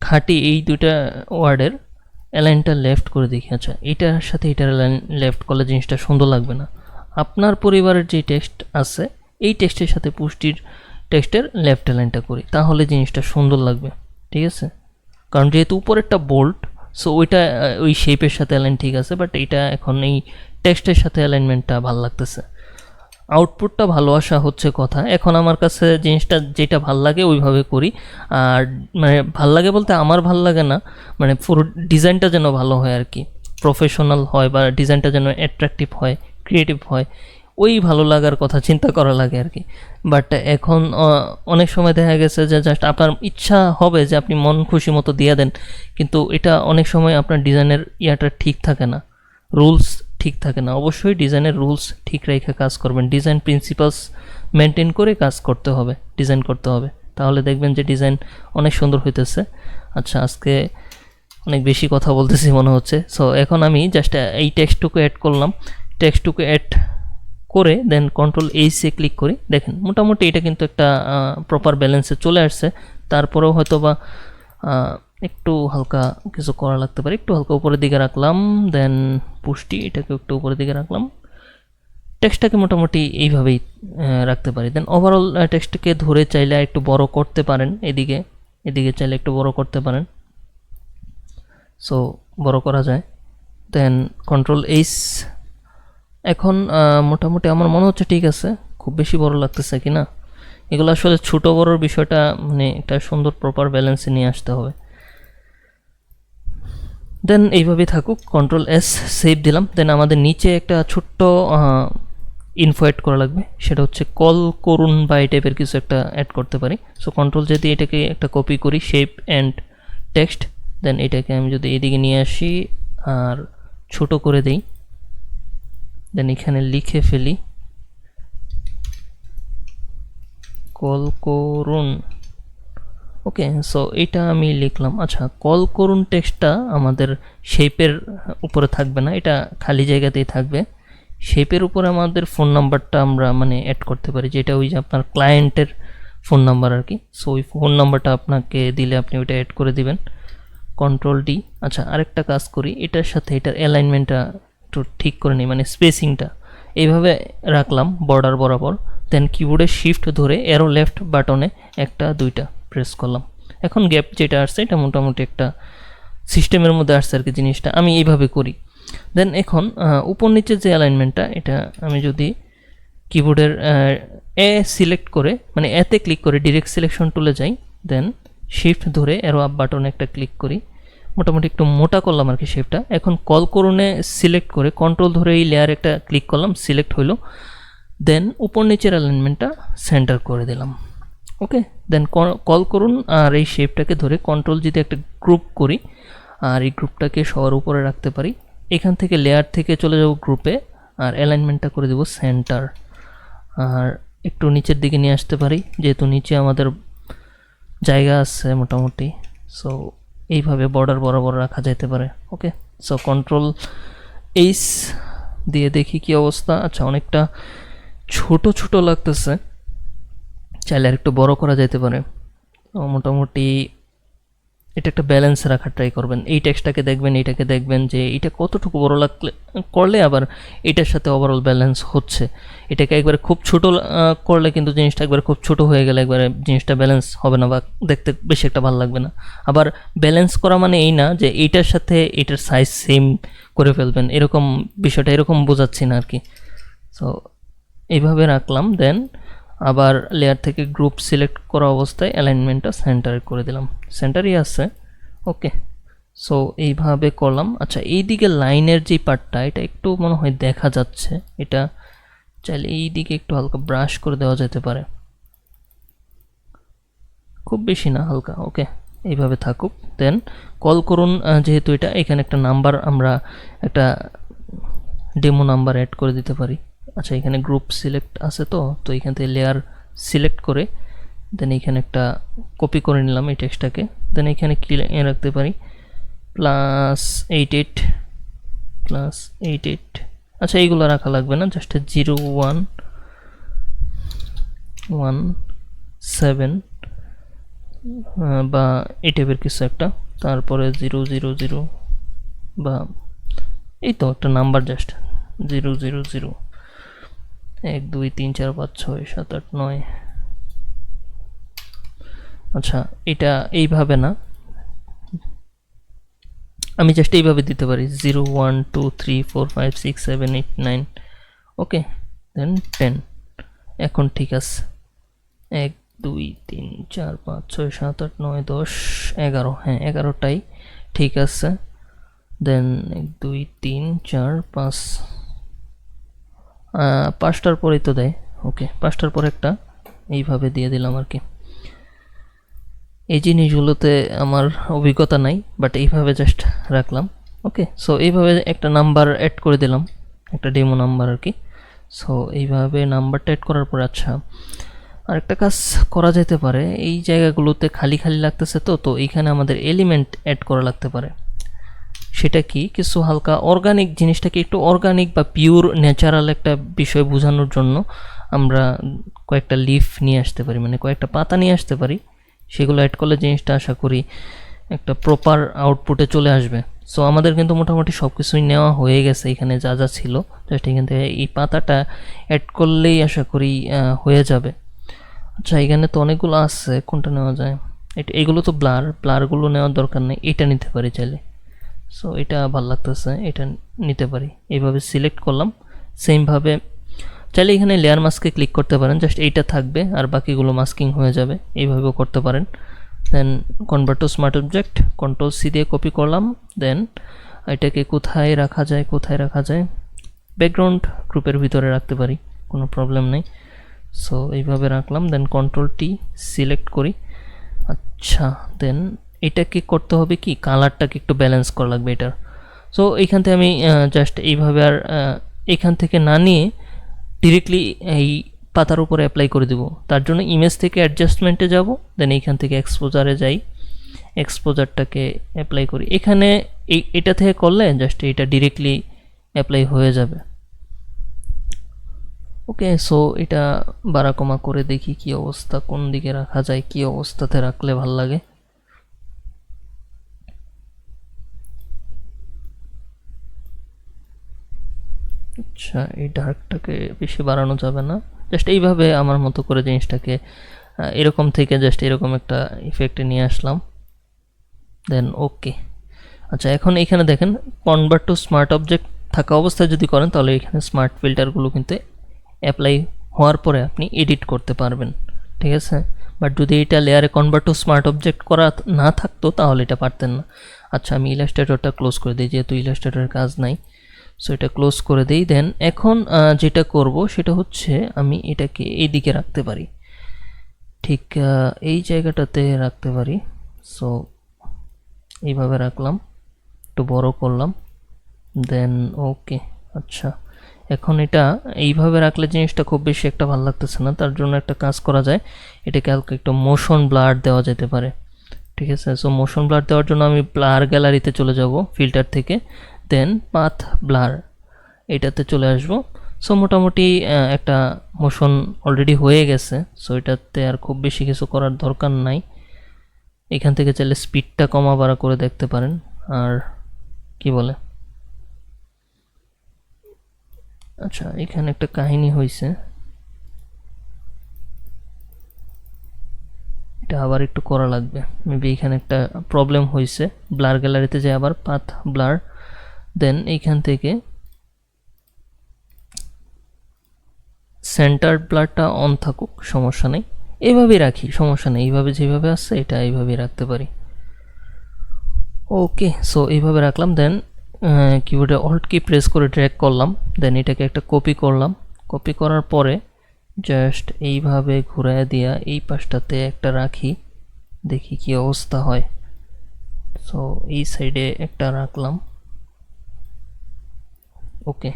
খাঁটি এই দুইটা ওয়ার্ডের অ্যালাইনটা লেফট করে দেখি। আচ্ছা এটার সাথে এটার অ্যালাইন লেফট করলে জিনিসটা সুন্দর লাগবে না। আপনার পরিবারের যে টেক্সট আছে এই টেক্সটের সাথে পুষ্টির টেক্সটের লেফট অ্যালাইনটা করি, তাহলে জিনিসটা সুন্দর লাগবে, ঠিক আছে। কারণ যেহেতু উপরেরটা বোল্ড, সো ওইটা ওই শেপের সাথে অ্যালাইন ঠিক আছে, বাট এইটা এখন এই টেক্সটের সাথে অ্যালাইনমেন্টটা ভালো লাগতেছে। আউটপুটটা ভালো আসা হচ্ছে কথা। এখন আমার কাছে জিনিসটা যেটা ভাল লাগে ওইভাবে করি। আর মানে ভাল লাগে বলতে আমার ভাল লাগে না, মানে পুরো ডিজাইনটা যেন ভালো হয় আর কি, প্রফেশনাল হয় বা ডিজাইনটা যেন অ্যাট্রাকটিভ হয়, ক্রিয়েটিভ হয়, ওই ভালো লাগার কথা চিন্তা করা লাগে আর কি। বাট এখন অনেক সময় দেখা গেছে যে জাস্ট আপনার ইচ্ছা হবে যে আপনি মন খুশি মতো দিয়ে দেন, কিন্তু এটা অনেক সময় আপনার ডিজাইনের ইয়াটা ঠিক থাকে না, রুলস ঠিক থাকে না। অবশ্যই ডিজাইনের রুলস ঠিক রেখে কাজ করবেন, ডিজাইন প্রিন্সিপালস মেনটেন করে কাজ করতে হবে, ডিজাইন করতে হবে, তাহলে দেখবেন যে ডিজাইন অনেক সুন্দর হইতেছে। আচ্ছা আজকে অনেক বেশি কথা বলতেছি মনে হচ্ছে। সো এখন আমি জাস্ট এই টেক্সটটুকু অ্যাড করলাম, টেক্সটটুকু অ্যাড করে দেন কন্ট্রোল এইচে ক্লিক করি। দেখেন মোটামুটি এটা কিন্তু একটা প্রপার ব্যালেন্সে চলে আসছে। তারপরেও হয়তো বা একটু হালকা কিছু করা লাগতে পারে, একটু হালকা উপরের দিকে রাখলাম, দেন পুষ্টি এটাকে একটু উপরের দিকে রাখলাম, টেক্সটটাকে মোটামুটি এইভাবেই রাখতে পারি। দেন ওভারঅল টেক্সটকে ধরে চাইলে একটু বড় করতে পারেন, এদিকে এদিকে চাইলে একটু বড় করতে পারেন, সো বড় করা যায়। দেন কন্ট্রোল এইচ, এখন মোটামুটি আমার মনে হচ্ছে ঠিক আছে, খুব বেশি বড় লাগতেছে কি না, এগুলো আসলে ছোটো বড়োর বিষয়টা মানে একটা সুন্দর প্রপার ব্যালেন্সে নিয়ে আসতে হবে। দেন এইভাবেই থাকুক, কন্ট্রোল এস সেভ দিলাম। দেন আমাদের নিচে একটা ছোট্ট ইনফো অ্যাড করা লাগবে, সেটা হচ্ছে কল করুন বা এই টাইপের কিছু একটা অ্যাড করতে পারি। সো কন্ট্রোল যদি এটাকে একটা কপি করি, শেপ অ্যান্ড টেক্সট, দেন এটাকে আমি যদি এদিকে নিয়ে আসি আর ছোট করে দেই, দেন এখানে লিখে ফেলি কল করুন। ওকে, সো এটা আমি লিখলাম। আচ্ছা কল করুন টেক্সটটা আমাদের শেপের উপরে থাকবে না, এটা খালি জায়গাতেই থাকবে। শেপের উপরে আমাদের ফোন নাম্বারটা আমরা মানে অ্যাড করতে পারি, যেটা ওই যে আপনার ক্লায়েন্টের ফোন নাম্বার আর কি। সো ওই ফোন নাম্বারটা আপনাকে দিলে আপনি ওইটা অ্যাড করে দিবেন, কন্ট্রোল ডি। আচ্ছা আরেকটা কাজ করি, এটার সাথে এটার অ্যালাইনমেন্টটা একটু ঠিক করে নিই, মানে স্পেসিংটা এইভাবে রাখলাম বর্ডার বরাবর। দেন কিবোর্ডে শিফট ধরে অ্যারো লেফট বাটনে একটা দুইটা প্রেস করলাম। এখন গ্যাপ যেটা আসছে এটা মোটামুটি একটা সিস্টেমের মধ্যে আসছে আর কি, জিনিসটা আমি এইভাবে করি। দেন এখন উপর নিচে যে অ্যালাইনমেন্টটা, এটা আমি যদি কিবোর্ডের এ সিলেক্ট করে মানে এতে ক্লিক করে ডিরেক্ট সিলেকশন টুলে যাই, দেন শিফট ধরে অ্যারো আপ বাটনে একটা ক্লিক করি, মোটামুটি একটু মোটা করলাম আর কি শেপটা। এখন কল করুনে সিলেক্ট করে কন্ট্রোল ধরে এই লেয়ার একটা ক্লিক করলাম, সিলেক্ট হইলো। দেন উপর নিচের অ্যালাইনমেন্টটা সেন্টার করে দিলাম। ওকে, দেন কল করুন আর এই শেপটাকে ধরে কন্ট্রোল যদি একটা গ্রুপ করি আর এই গ্রুপটাকে সবার উপরে রাখতে পারি, এখান থেকে লেয়ার থেকে চলে যাব গ্রুপে আর অ্যালাইনমেন্টটা করে দেব সেন্টার, আর একটু নিচের দিকে নিয়ে আসতে পারি যেহেতু নিচে আমাদের জায়গা আছে মোটামুটি। সো এইভাবে বর্ডার বরাবর রাখা যেতে পারে। ওকে, সো কন্ট্রোল এইচ দিয়ে দেখি কি অবস্থা। আচ্ছা অনেকটা ছোট ছোট লাগতেছে, চাইলে আর একটু বড় করা যেতে পারে। মোটামুটি এটা একটা ব্যালেন্স রাখার ট্রাই করবেন, এই টেক্সটটাকে দেখবেন, এইটাকে দেখবেন যে এটা কতটুকু বড় লাগলে করলে আবার এটার সাথে ওভারঅল ব্যালেন্স হচ্ছে। এটাকে একবারে খুব ছোট করলে কিন্তু জিনিসটা একবারে খুব ছোট হয়ে গেলে একবারে জিনিসটা ব্যালেন্স হবে না বা দেখতে বেশি একটা ভালো লাগবে না। আবার ব্যালেন্স করা মানে এই না যে এইটার সাথে এটার সাইজ সেম করে ফেলবেন, এরকম বিষয়টা এরকম বোঝাচ্ছি না আর কি। সো এইভাবে রাখলাম, দেন আবার লেয়ার থেকে গ্রুপ সিলেক্ট করা অবস্থায় অ্যালাইনমেন্টটা সেন্টার করে দিলাম, সেন্টারই আছে। ওকে, সো এইভাবে করলাম। আচ্ছা এইদিকে লাইনের যে পার্টটা এটা একটু মনে হয় দেখা যাচ্ছে, এটা চাইলে এই দিকে একটু হালকা ব্রাশ করে দেওয়া যেতে পারে, খুব খুব বেশি না, হালকা। ওকে, এইভাবে থাকুক। দেন কল করুন, যেহেতু এটা এখানে একটা নাম্বার, আমরা একটা ডেমো নাম্বার অ্যাড করে দিতে পারি। আচ্ছা, এখানে গ্রুপ সিলেক্ট আছে, তো এখান থেকে লেয়ার সিলেক্ট করে দেন এখানে একটা কপি করে নিলাম এই টেক্সটটাকে। দেন এখানে কি রাখতে পারি, +88 +88। আচ্ছা, এইগুলো রাখা লাগবে না, জাস্ট 0117 বা এই টাইপের কিছু একটা, তারপরে 000 বা এই তো একটা নাম্বার, জাস্ট 000 1 2 3 4 5 6 7 8 9। আচ্ছা, এটা এইভাবে না, আমি জাস্ট এইভাবে দিতে পারি 0 1 2 3 4 5 6 7 8 9। ওকে, দেন 10। এখন ঠিক আছে, 1 2 3 4 5 6 7 8 9 10 11। হ্যাঁ, 11টাই ঠিক আছে। দেন 1 2 3 4 5, 5টার পরেই তো দেয়। ওকে, 5টার পরে একটা এইভাবে দিয়ে দিলাম আর কি। এই জিনিসগুলোতে আমার অভিজ্ঞতা নাই, বাট এইভাবে জাস্ট রাখলাম। ওকে, সো এইভাবে একটা নাম্বার অ্যাড করে দিলাম, একটা ডেমো নাম্বার আর কি। সো এইভাবে নাম্বারটা অ্যাড করার পর, আচ্ছা আরেকটা কাজ করা যেতে পারে, এই জায়গাগুলোতে খালি খালি লাগতেছে, তো এইখানে আমাদের এলিমেন্ট অ্যাড করা লাগতে পারে। সেটা কি, কিছু হালকা অর্গানিক, জিনিসটাকে একটু অর্গানিক বা পিওর ন্যাচারাল একটা বিষয় বোঝানোর জন্য আমরা কয়েকটা লিফ নিয়ে আসতে পারি, মানে কয়েকটা পাতা নিয়ে আসতে পারি। সেগুলো অ্যাড করলে জিনিসটা আশা করি একটা প্রপার আউটপুটে চলে আসবে। সো আমাদের কিন্তু মোটামুটি সব কিছুই নেওয়া হয়ে গেছে, এখানে যা যা ছিল, জাস্ট এখান থেকে এই পাতাটা অ্যাড করলেই আশা করি হয়ে যাবে। আচ্ছা, এখানে তো অনেকগুলো আছে, কোনটা নেওয়া যায়? এগুলো তো ব্লারগুলো নেওয়ার দরকার নেই, এটা নিতে পারি চাইলে। সো এটা ভালো লাগতেছে, এটা নিতে পারি। এইভাবে সিলেক্ট করলাম। সেমভাবে চাইলে এখানে লেয়ার মাস্কে ক্লিক করতে পারেন, জাস্ট এইটা থাকবে আর বাকিগুলো মাস্কিং হয়ে যাবে, এইভাবেও করতে পারেন। Then convert to smart object, Ctrl+C দিয়ে কপি করলাম। দেন এটাকে কোথায় রাখা যায়, ব্যাকগ্রাউন্ড গ্রুপের ভিতরে রাখতে পারি, কোনো প্রবলেম নেই। সো এইভাবে রাখলাম। দেন Ctrl+T সিলেক্ট করি। আচ্ছা, দেন এটাকে করতে হবে কি, কালারটাকে একটু ব্যালেন্স করা লাগবে এটার। সো এইখান থেকে আমি জাস্ট এইভাবে আর এখান থেকে না নিয়ে ডিরেক্টলি এই পাতার উপরে অ্যাপ্লাই করে দেব। তার জন্য ইমেজ থেকে অ্যাডজাস্টমেন্টে যাব, দেন এইখান থেকে এক্সপোজারে যাই, এক্সপোজারটাকে অ্যাপ্লাই করি। এখানে এটা থেকে করলে জাস্ট এটা ডিরেক্টলি অ্যাপ্লাই হয়ে যাবে। ওকে, সো এটা বাড়া কমা করে দেখি কি অবস্থা, কোন দিকে রাখা যায়, কি অবস্থাতে রাখলে ভাল লাগে। আচ্ছা, এই ডার্কটাকে বেশি বাড়ানো যাবে না, জাস্ট এইভাবে আমার মতো করে জিনিসটাকে এরকম থেকে জাস্ট এরকম একটা ইফেক্টে নিয়ে আসলাম। দেন ওকে। আচ্ছা, এখন এখানে দেখেন কনভার্ট টু স্মার্ট অবজেক্ট থাকা অবস্থায় যদি করেন, তাহলে এখানে স্মার্ট ফিল্টারগুলো কিন্তু অ্যাপ্লাই হওয়ার পরে আপনি এডিট করতে পারবেন, ঠিক আছে। বাট যদি এটা লেয়ারে কনভার্ট টু স্মার্ট অবজেক্ট করা না থাকতো, তাহলে এটা পারতেন না। আচ্ছা, আমি ইলাস্ট্রেটরটা ক্লোজ করে দিই, যেহেতু ইলাস্ট্রেটরের কাজ নাই। সো এটা ক্লোজ করে দিই। দেন এখন যেটা করব সেটা হচ্ছে, আমি এটাকে এই দিকে রাখতে পারি, ঠিক এই জায়গাটাতে রাখতে পারি। সো এইভাবে রাখলাম, একটু বড় করলাম। দেন ওকে। আচ্ছা, এখন এটা এইভাবে রাখলে জিনিসটা খুব বেশি একটা ভালো লাগতেছে না, তার জন্য একটা কাজ করা যায়, এটাকে হালকা একটু মোশন ব্লার দেওয়া যেতে পারে, ঠিক আছে। সো মোশন ব্লার দেওয়ার জন্য আমি ব্লার গ্যালারিতে চলে যাব ফিল্টার থেকে, দেন পাথ ব্লার এটাতে চলে আসব। সো মোটামুটি একটা মোশন অলরেডি হয়ে গেছে, সো এটাতে আর খুব বেশি কিছু করার দরকার নাই। এখান থেকে চাইলে স্পিডটা কমা বাড়া করে দেখতে পারেন। আর কি বলে, আচ্ছা এখানে একটা কাহিনী হয়েছে, এটা আবার একটু করা লাগবে, মেবি এখানে একটা প্রবলেম হয়েছে। ব্লার গ্যালারিতে যাই আবার, পাথ ব্লার, দেন এইখান থেকে সেন্টার ব্লারটা অন থাকুক, সমস্যা নেই, এইভাবেই রাখি, সমস্যা নেই। এইভাবে যেভাবে আসছে এটা এইভাবেই রাখতে পারি। ওকে, সো এইভাবে রাখলাম। দেন কিবোর্ডে অল্ট কি প্রেস করে ড্র্যাগ করলাম। দেন এটাকে একটা কপি করলাম। কপি করার পরে জাস্ট এইভাবে ঘুরায় দিয়া এই পাশটাতে একটা রাখি, দেখি কি অবস্থা হয়। সো এই সাইডে একটা রাখলাম, ওকে।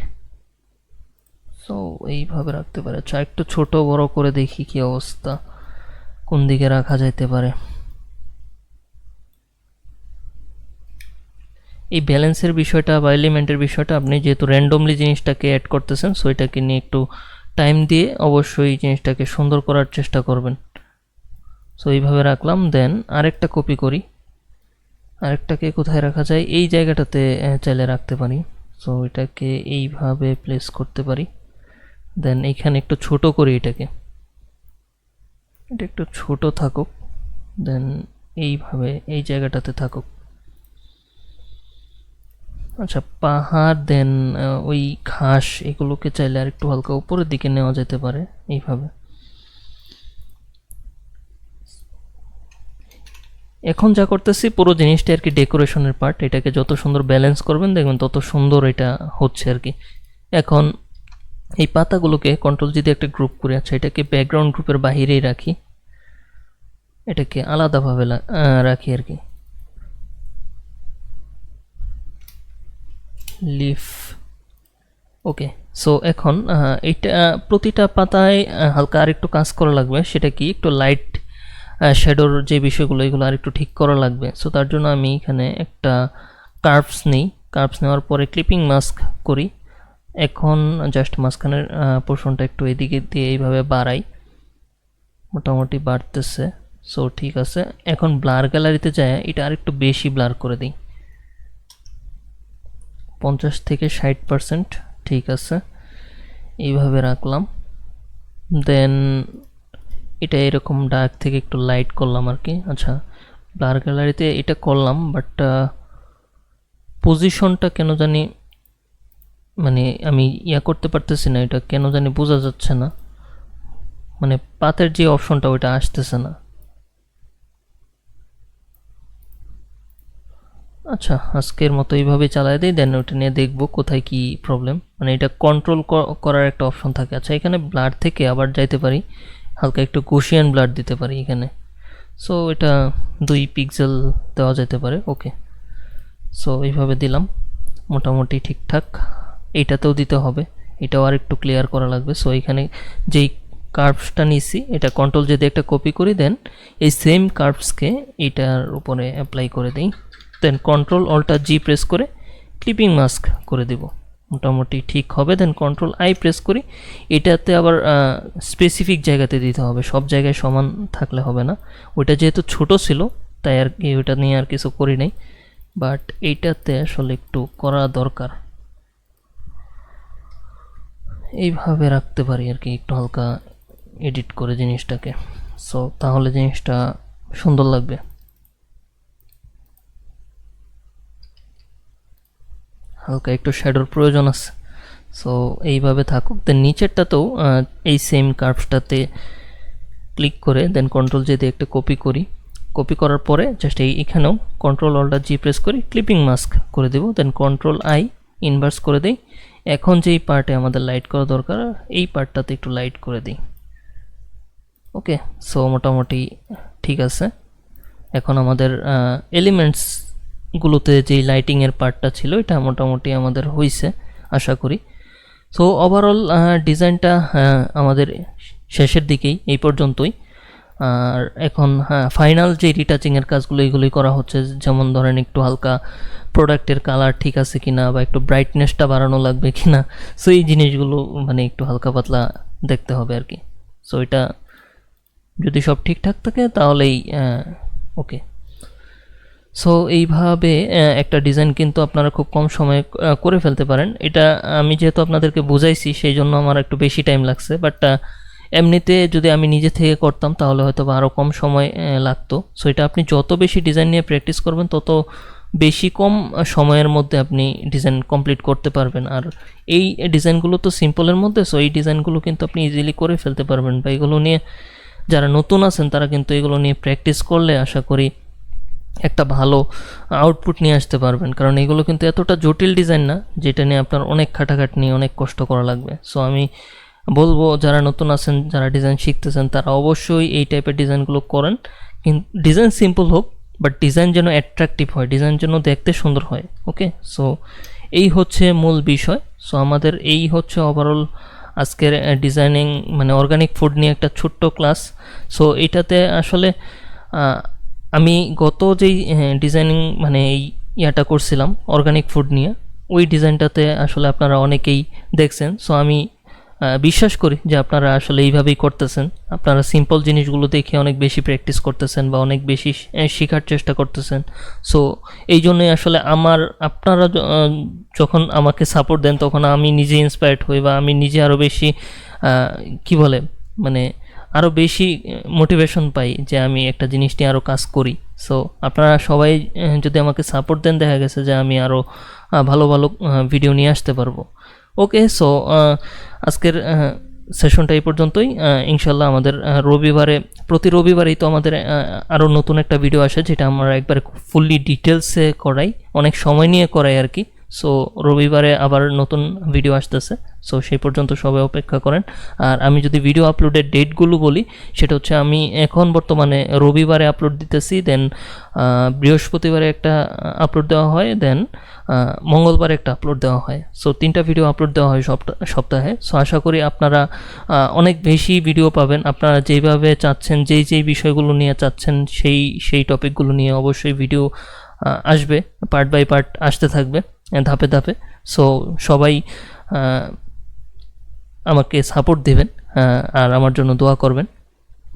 সো এইভাবে রাখতে পারে। আচ্ছা, একটু ছোট বড় করে দেখি কি অবস্থা, কোন দিকে রাখা যেতে পারে। এই ব্যালেন্সের বিষয়টা বা এলিমেন্টের বিষয়টা আপনি যেহেতু র্যান্ডমলি জিনিসটাকে অ্যাড করতেছেন, সো এটাকে নিয়ে একটু টাইম দিয়ে অবশ্যই জিনিসটাকে সুন্দর করার চেষ্টা করবেন। সো এইভাবে রাখলাম, দেন আরেকটা কপি করি। আরেকটাকে কোথায় রাখা যায়, এই জায়গাটাতে চাইলে রাখতে পারি। সো এটাকে এইভাবে প্লেস করতে পারি, দেন এইখানে একটু ছোট করি এটাকে, এটা একটু ছোট থাকুক, দেন এইভাবে এই জায়গাটাতে থাকুক। আচ্ছা, পাহাড় দেন ওই ঘাস এগুলোকে চাইলে আর একটু হালকা উপরের দিকে নেওয়া যেতে পারে এইভাবে। এখন যা করতেছি পুরো জিনিসটা আর কি ডেকোরেশনের পার্ট, এটাকে যত সুন্দর ব্যালেন্স করবেন দেখবেন তত সুন্দর এটা হচ্ছে আর কি। এখন এই পাতাগুলোকে কন্ট্রোল যদি একটা গ্রুপ করে, আচ্ছা এটাকে ব্যাকগ্রাউন্ড গ্রুপের বাহিরেই রাখি, এটাকে আলাদাভাবে রাখি আর কি। লিফ, ওকে। সো এখন এইটা প্রতিটা পাতায় হালকা আর একটু কাজ করা লাগবে, সেটা কি একটু লাইট শ্যাডোর যে বিষয়গুলো এগুলো আর একটু ঠিক করা লাগবে। সো তার জন্য আমি এখানে একটা কার্ভস নিই, কার্ভস নেওয়ার পরে ক্লিপিং মাস্ক করি। এখন জাস্ট মাঝখানের পোর্শনটা একটু এদিকে দিয়ে এইভাবে বাড়াই, মোটামুটি বাড়তেছে। সো ঠিক আছে, এখন ব্লার গ্যালারিতে যায় এটা আর একটু বেশি ব্লার করে দিই, 50 থেকে 60%, ঠিক আছে। এইভাবে রাখলাম, দেন এটা এরকম ডার্ক থেকে একটু লাইট করলাম আর কি। আচ্ছা, ব্লার গ্যালারিতে এটা করলাম, বাট পজিশনটা কেন জানি মানে আমি করতে পারতেছি না, এটা কেন জানি বোঝা যাচ্ছে না, মানে পাতের যে অপশনটা ওইটা আসতেছে না। আচ্ছা, আজকের মতো এইভাবে চালাই দিই, দেন ওটা নিয়ে দেখবো কোথায় কি প্রবলেম। মানে এটা কন্ট্রোল করার একটা অপশন থাকে। আচ্ছা, এখানে ব্লার থেকে আবার যাইতে পারি, হালকা একটু গোশিয়ান ব্লার দিতে পারি এখানে। সো এটা 2 পিক্সেল দেওয়া যেতে পারে, ওকে। সো এইভাবে দিলাম, মোটামুটি ঠিকঠাক। এইটাতেও দিতে হবে, এটাও আর একটু ক্লিয়ার করা লাগবে। সো এখানে যেই কার্ভসটা নিছি এটা কন্ট্রোল যদি একটা কপি করি, দেন এই সেম কার্ভসকে এটার উপরে অ্যাপ্লাই করে দিই, দেন কন্ট্রোল অল্টা জি প্রেস করে ক্লিপিং মাস্ক করে দেব, মোটামুটি ঠিক হবে। দেন কন্ট্রোল আই প্রেস করি, এটাতে আবার স্পেসিফিক জায়গাতে দিতে হবে, সব জায়গায় সমান থাকলে হবে না। ওইটা যেহেতু ছোট ছিল তাই আর কি ওইটা নিয়ে আর কিছু করি নাই, বাট এইটাতে আসলে একটু করা দরকার। এইভাবে রাখতে পারি আর কি, একটু হালকা এডিট করে জিনিসটাকে। সো তাহলে জিনিসটা সুন্দর লাগবে। হালকা একটু শ্যাডোর প্রয়োজন আছে। সো এইভাবে থাকুক, দেন নিচেরটাতেও এই সেম কার্ভসটাতে ক্লিক করে দেন কন্ট্রোল জে দিয়ে একটা কপি করি। কপি করার পরে জাস্ট এইখানেও কন্ট্রোল অল্টার জি প্রেস করি, ক্লিপিং মাস্ক করে দেব, দেন কন্ট্রোল আই ইনভার্স করে দিই। এখন যেই পার্টে আমাদের লাইট করা দরকার এই পার্টটাতে একটু লাইট করে দিই, ওকে। সো মোটামুটি ঠিক আছে। এখন আমাদের এলিমেন্টসগুলোতে যেই লাইটিংয়ের পার্টটা ছিল এটা মোটামুটি আমাদের হয়েছে আশা করি। সো ওভারঅল ডিজাইনটা আমাদের শেষের দিকেই, এই পর্যন্তই। আর এখন ফাইনাল যে রিটাচিংয়ের কাজগুলো এগুলোই করা হচ্ছে, যেমন ধরেন একটু হালকা প্রোডাক্টের কালার ঠিক আছে কিনা, বা একটু ব্রাইটনেসটা বাড়ানো লাগবে কিনা, সো এই জিনিসগুলো মানে একটু হালকা পাতলা দেখতে হবে আর কি। সো এটা যদি সব ঠিকঠাক থাকে তাহলেই ওকে। সো এইভাবে একটা ডিজাইন কিন্তু আপনারা খুব কম সময়ে করে ফেলতে পারেন। এটা আমি যেহেতু আপনাদেরকে বুঝাইছি সেই জন্য আমার একটু বেশি টাইম লাগছে, বাট এমনিতে যদি আমি নিজে থেকে করতাম তাহলে হয়তো বা আরও কম সময় লাগতো। সো এটা আপনি যত বেশি ডিজাইন নিয়ে প্র্যাকটিস করবেন তত বেশি কম সময়ের মধ্যে আপনি ডিজাইন কমপ্লিট করতে পারবেন। আর এই ডিজাইনগুলো তো সিম্পলের মধ্যে, সো এই ডিজাইনগুলো কিন্তু আপনি ইজিলি করে ফেলতে পারবেন। বা এগুলো নিয়ে যারা নতুন আছেন তারা কিন্তু এগুলো নিয়ে প্র্যাকটিস করলে আশা করি একটা ভালো আউটপুট নিয়ে আসতে পারবেন। কারণ এগুলো কিন্তু এতটা জটিল ডিজাইন না যেটা নিয়ে আপনার অনেক খাটাখাটনি অনেক কষ্ট করা লাগবে। সো আমি বলবো যারা নতুন আছেন, যারা ডিজাইন শিখতেছেন, তারা অবশ্যই এই টাইপের ডিজাইনগুলো করেন, কিন্তু ডিজাইন সিম্পল হোক, বাট ডিজাইন যেন অ্যাট্রাকটিভ হয়, ডিজাইন যেন দেখতে সুন্দর হয়। ওকে, সো এই হচ্ছে মূল বিষয়। সো আমাদের এই হচ্ছে ওভারঅল আজকের ডিজাইনিং মানে অর্গানিক ফুড নিয়ে একটা ছোট্ট ক্লাস। সো এটাতে আসলে আমি গত যেই ডিজাইনিং মানে এই ইয়াটা করছিলাম অর্গানিক ফুড নিয়ে, ওই ডিজাইনটাতে আসলে আপনারা অনেকেই দেখছেন। সো আমি বিশ্বাস করি যে আপনারা আসলে এইভাবেই করতেছেন, আপনারা সিম্পল জিনিসগুলো দেখে অনেক বেশি প্র্যাকটিস করতেছেন বা অনেক বেশি শেখার চেষ্টা করতেছেন। সো এই জন্যই আসলে আপনারা যখন আমাকে সাপোর্ট দেন তখন আমি নিজে ইন্সপায়ার্ড হই বা আমি নিজে আরও বেশি কি বলে মানে আরও বেশি মোটিভেশন পাই যে আমি একটা জিনিস নিয়ে আরও কাজ করি। সো আপনারা সবাই যদি আমাকে সাপোর্ট দেন, দেখা গেছে যে আমি আরও ভালো ভালো ভিডিও নিয়ে আসতে পারবো। ওকে, সো আজকের সেশনটা এই পর্যন্তই। ইনশাল্লাহ আমাদের প্রতি রবিবারেই তো আমাদের আরও নতুন একটা ভিডিও আসে, যেটা আমরা একবারে ফুললি ডিটেলসে করাই, অনেক সময় নিয়ে করাই আর কি। সো রবিবারে আবার নতুন ভিডিও আসতেছে। সো সেই পর্যন্ত সবাই অপেক্ষা করেন। আর আমি যদি ভিডিও আপলোডের ডেটগুলো বলি, সেটা হচ্ছে আমি এখন বর্তমানে রবিবারে আপলোড দিতেছি, দেন বৃহস্পতিবারে একটা আপলোড দেওয়া হয়, দেন মঙ্গলবারে একটা আপলোড দেওয়া হয়। সো 3টা ভিডিও আপলোড দেওয়া হয় সপ্তাহে। সো আশা করি আপনারা অনেক বেশি ভিডিও পাবেন। আপনারা যেইভাবে চাচ্ছেন, যেই বিষয়গুলো নিয়ে চাচ্ছেন, সেই টপিকগুলো নিয়ে অবশ্যই ভিডিও আসবে, পার্ট বাই পার্ট আসতে থাকবে ধাপে ধাপে। সো সবাই আমাকে সাপোর্ট দেবেন আর আমার জন্য দোয়া করবেন।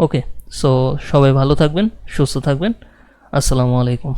ওকে, সো সবাই ভালো থাকবেন, সুস্থ থাকবেন। আসসালামু আলাইকুম।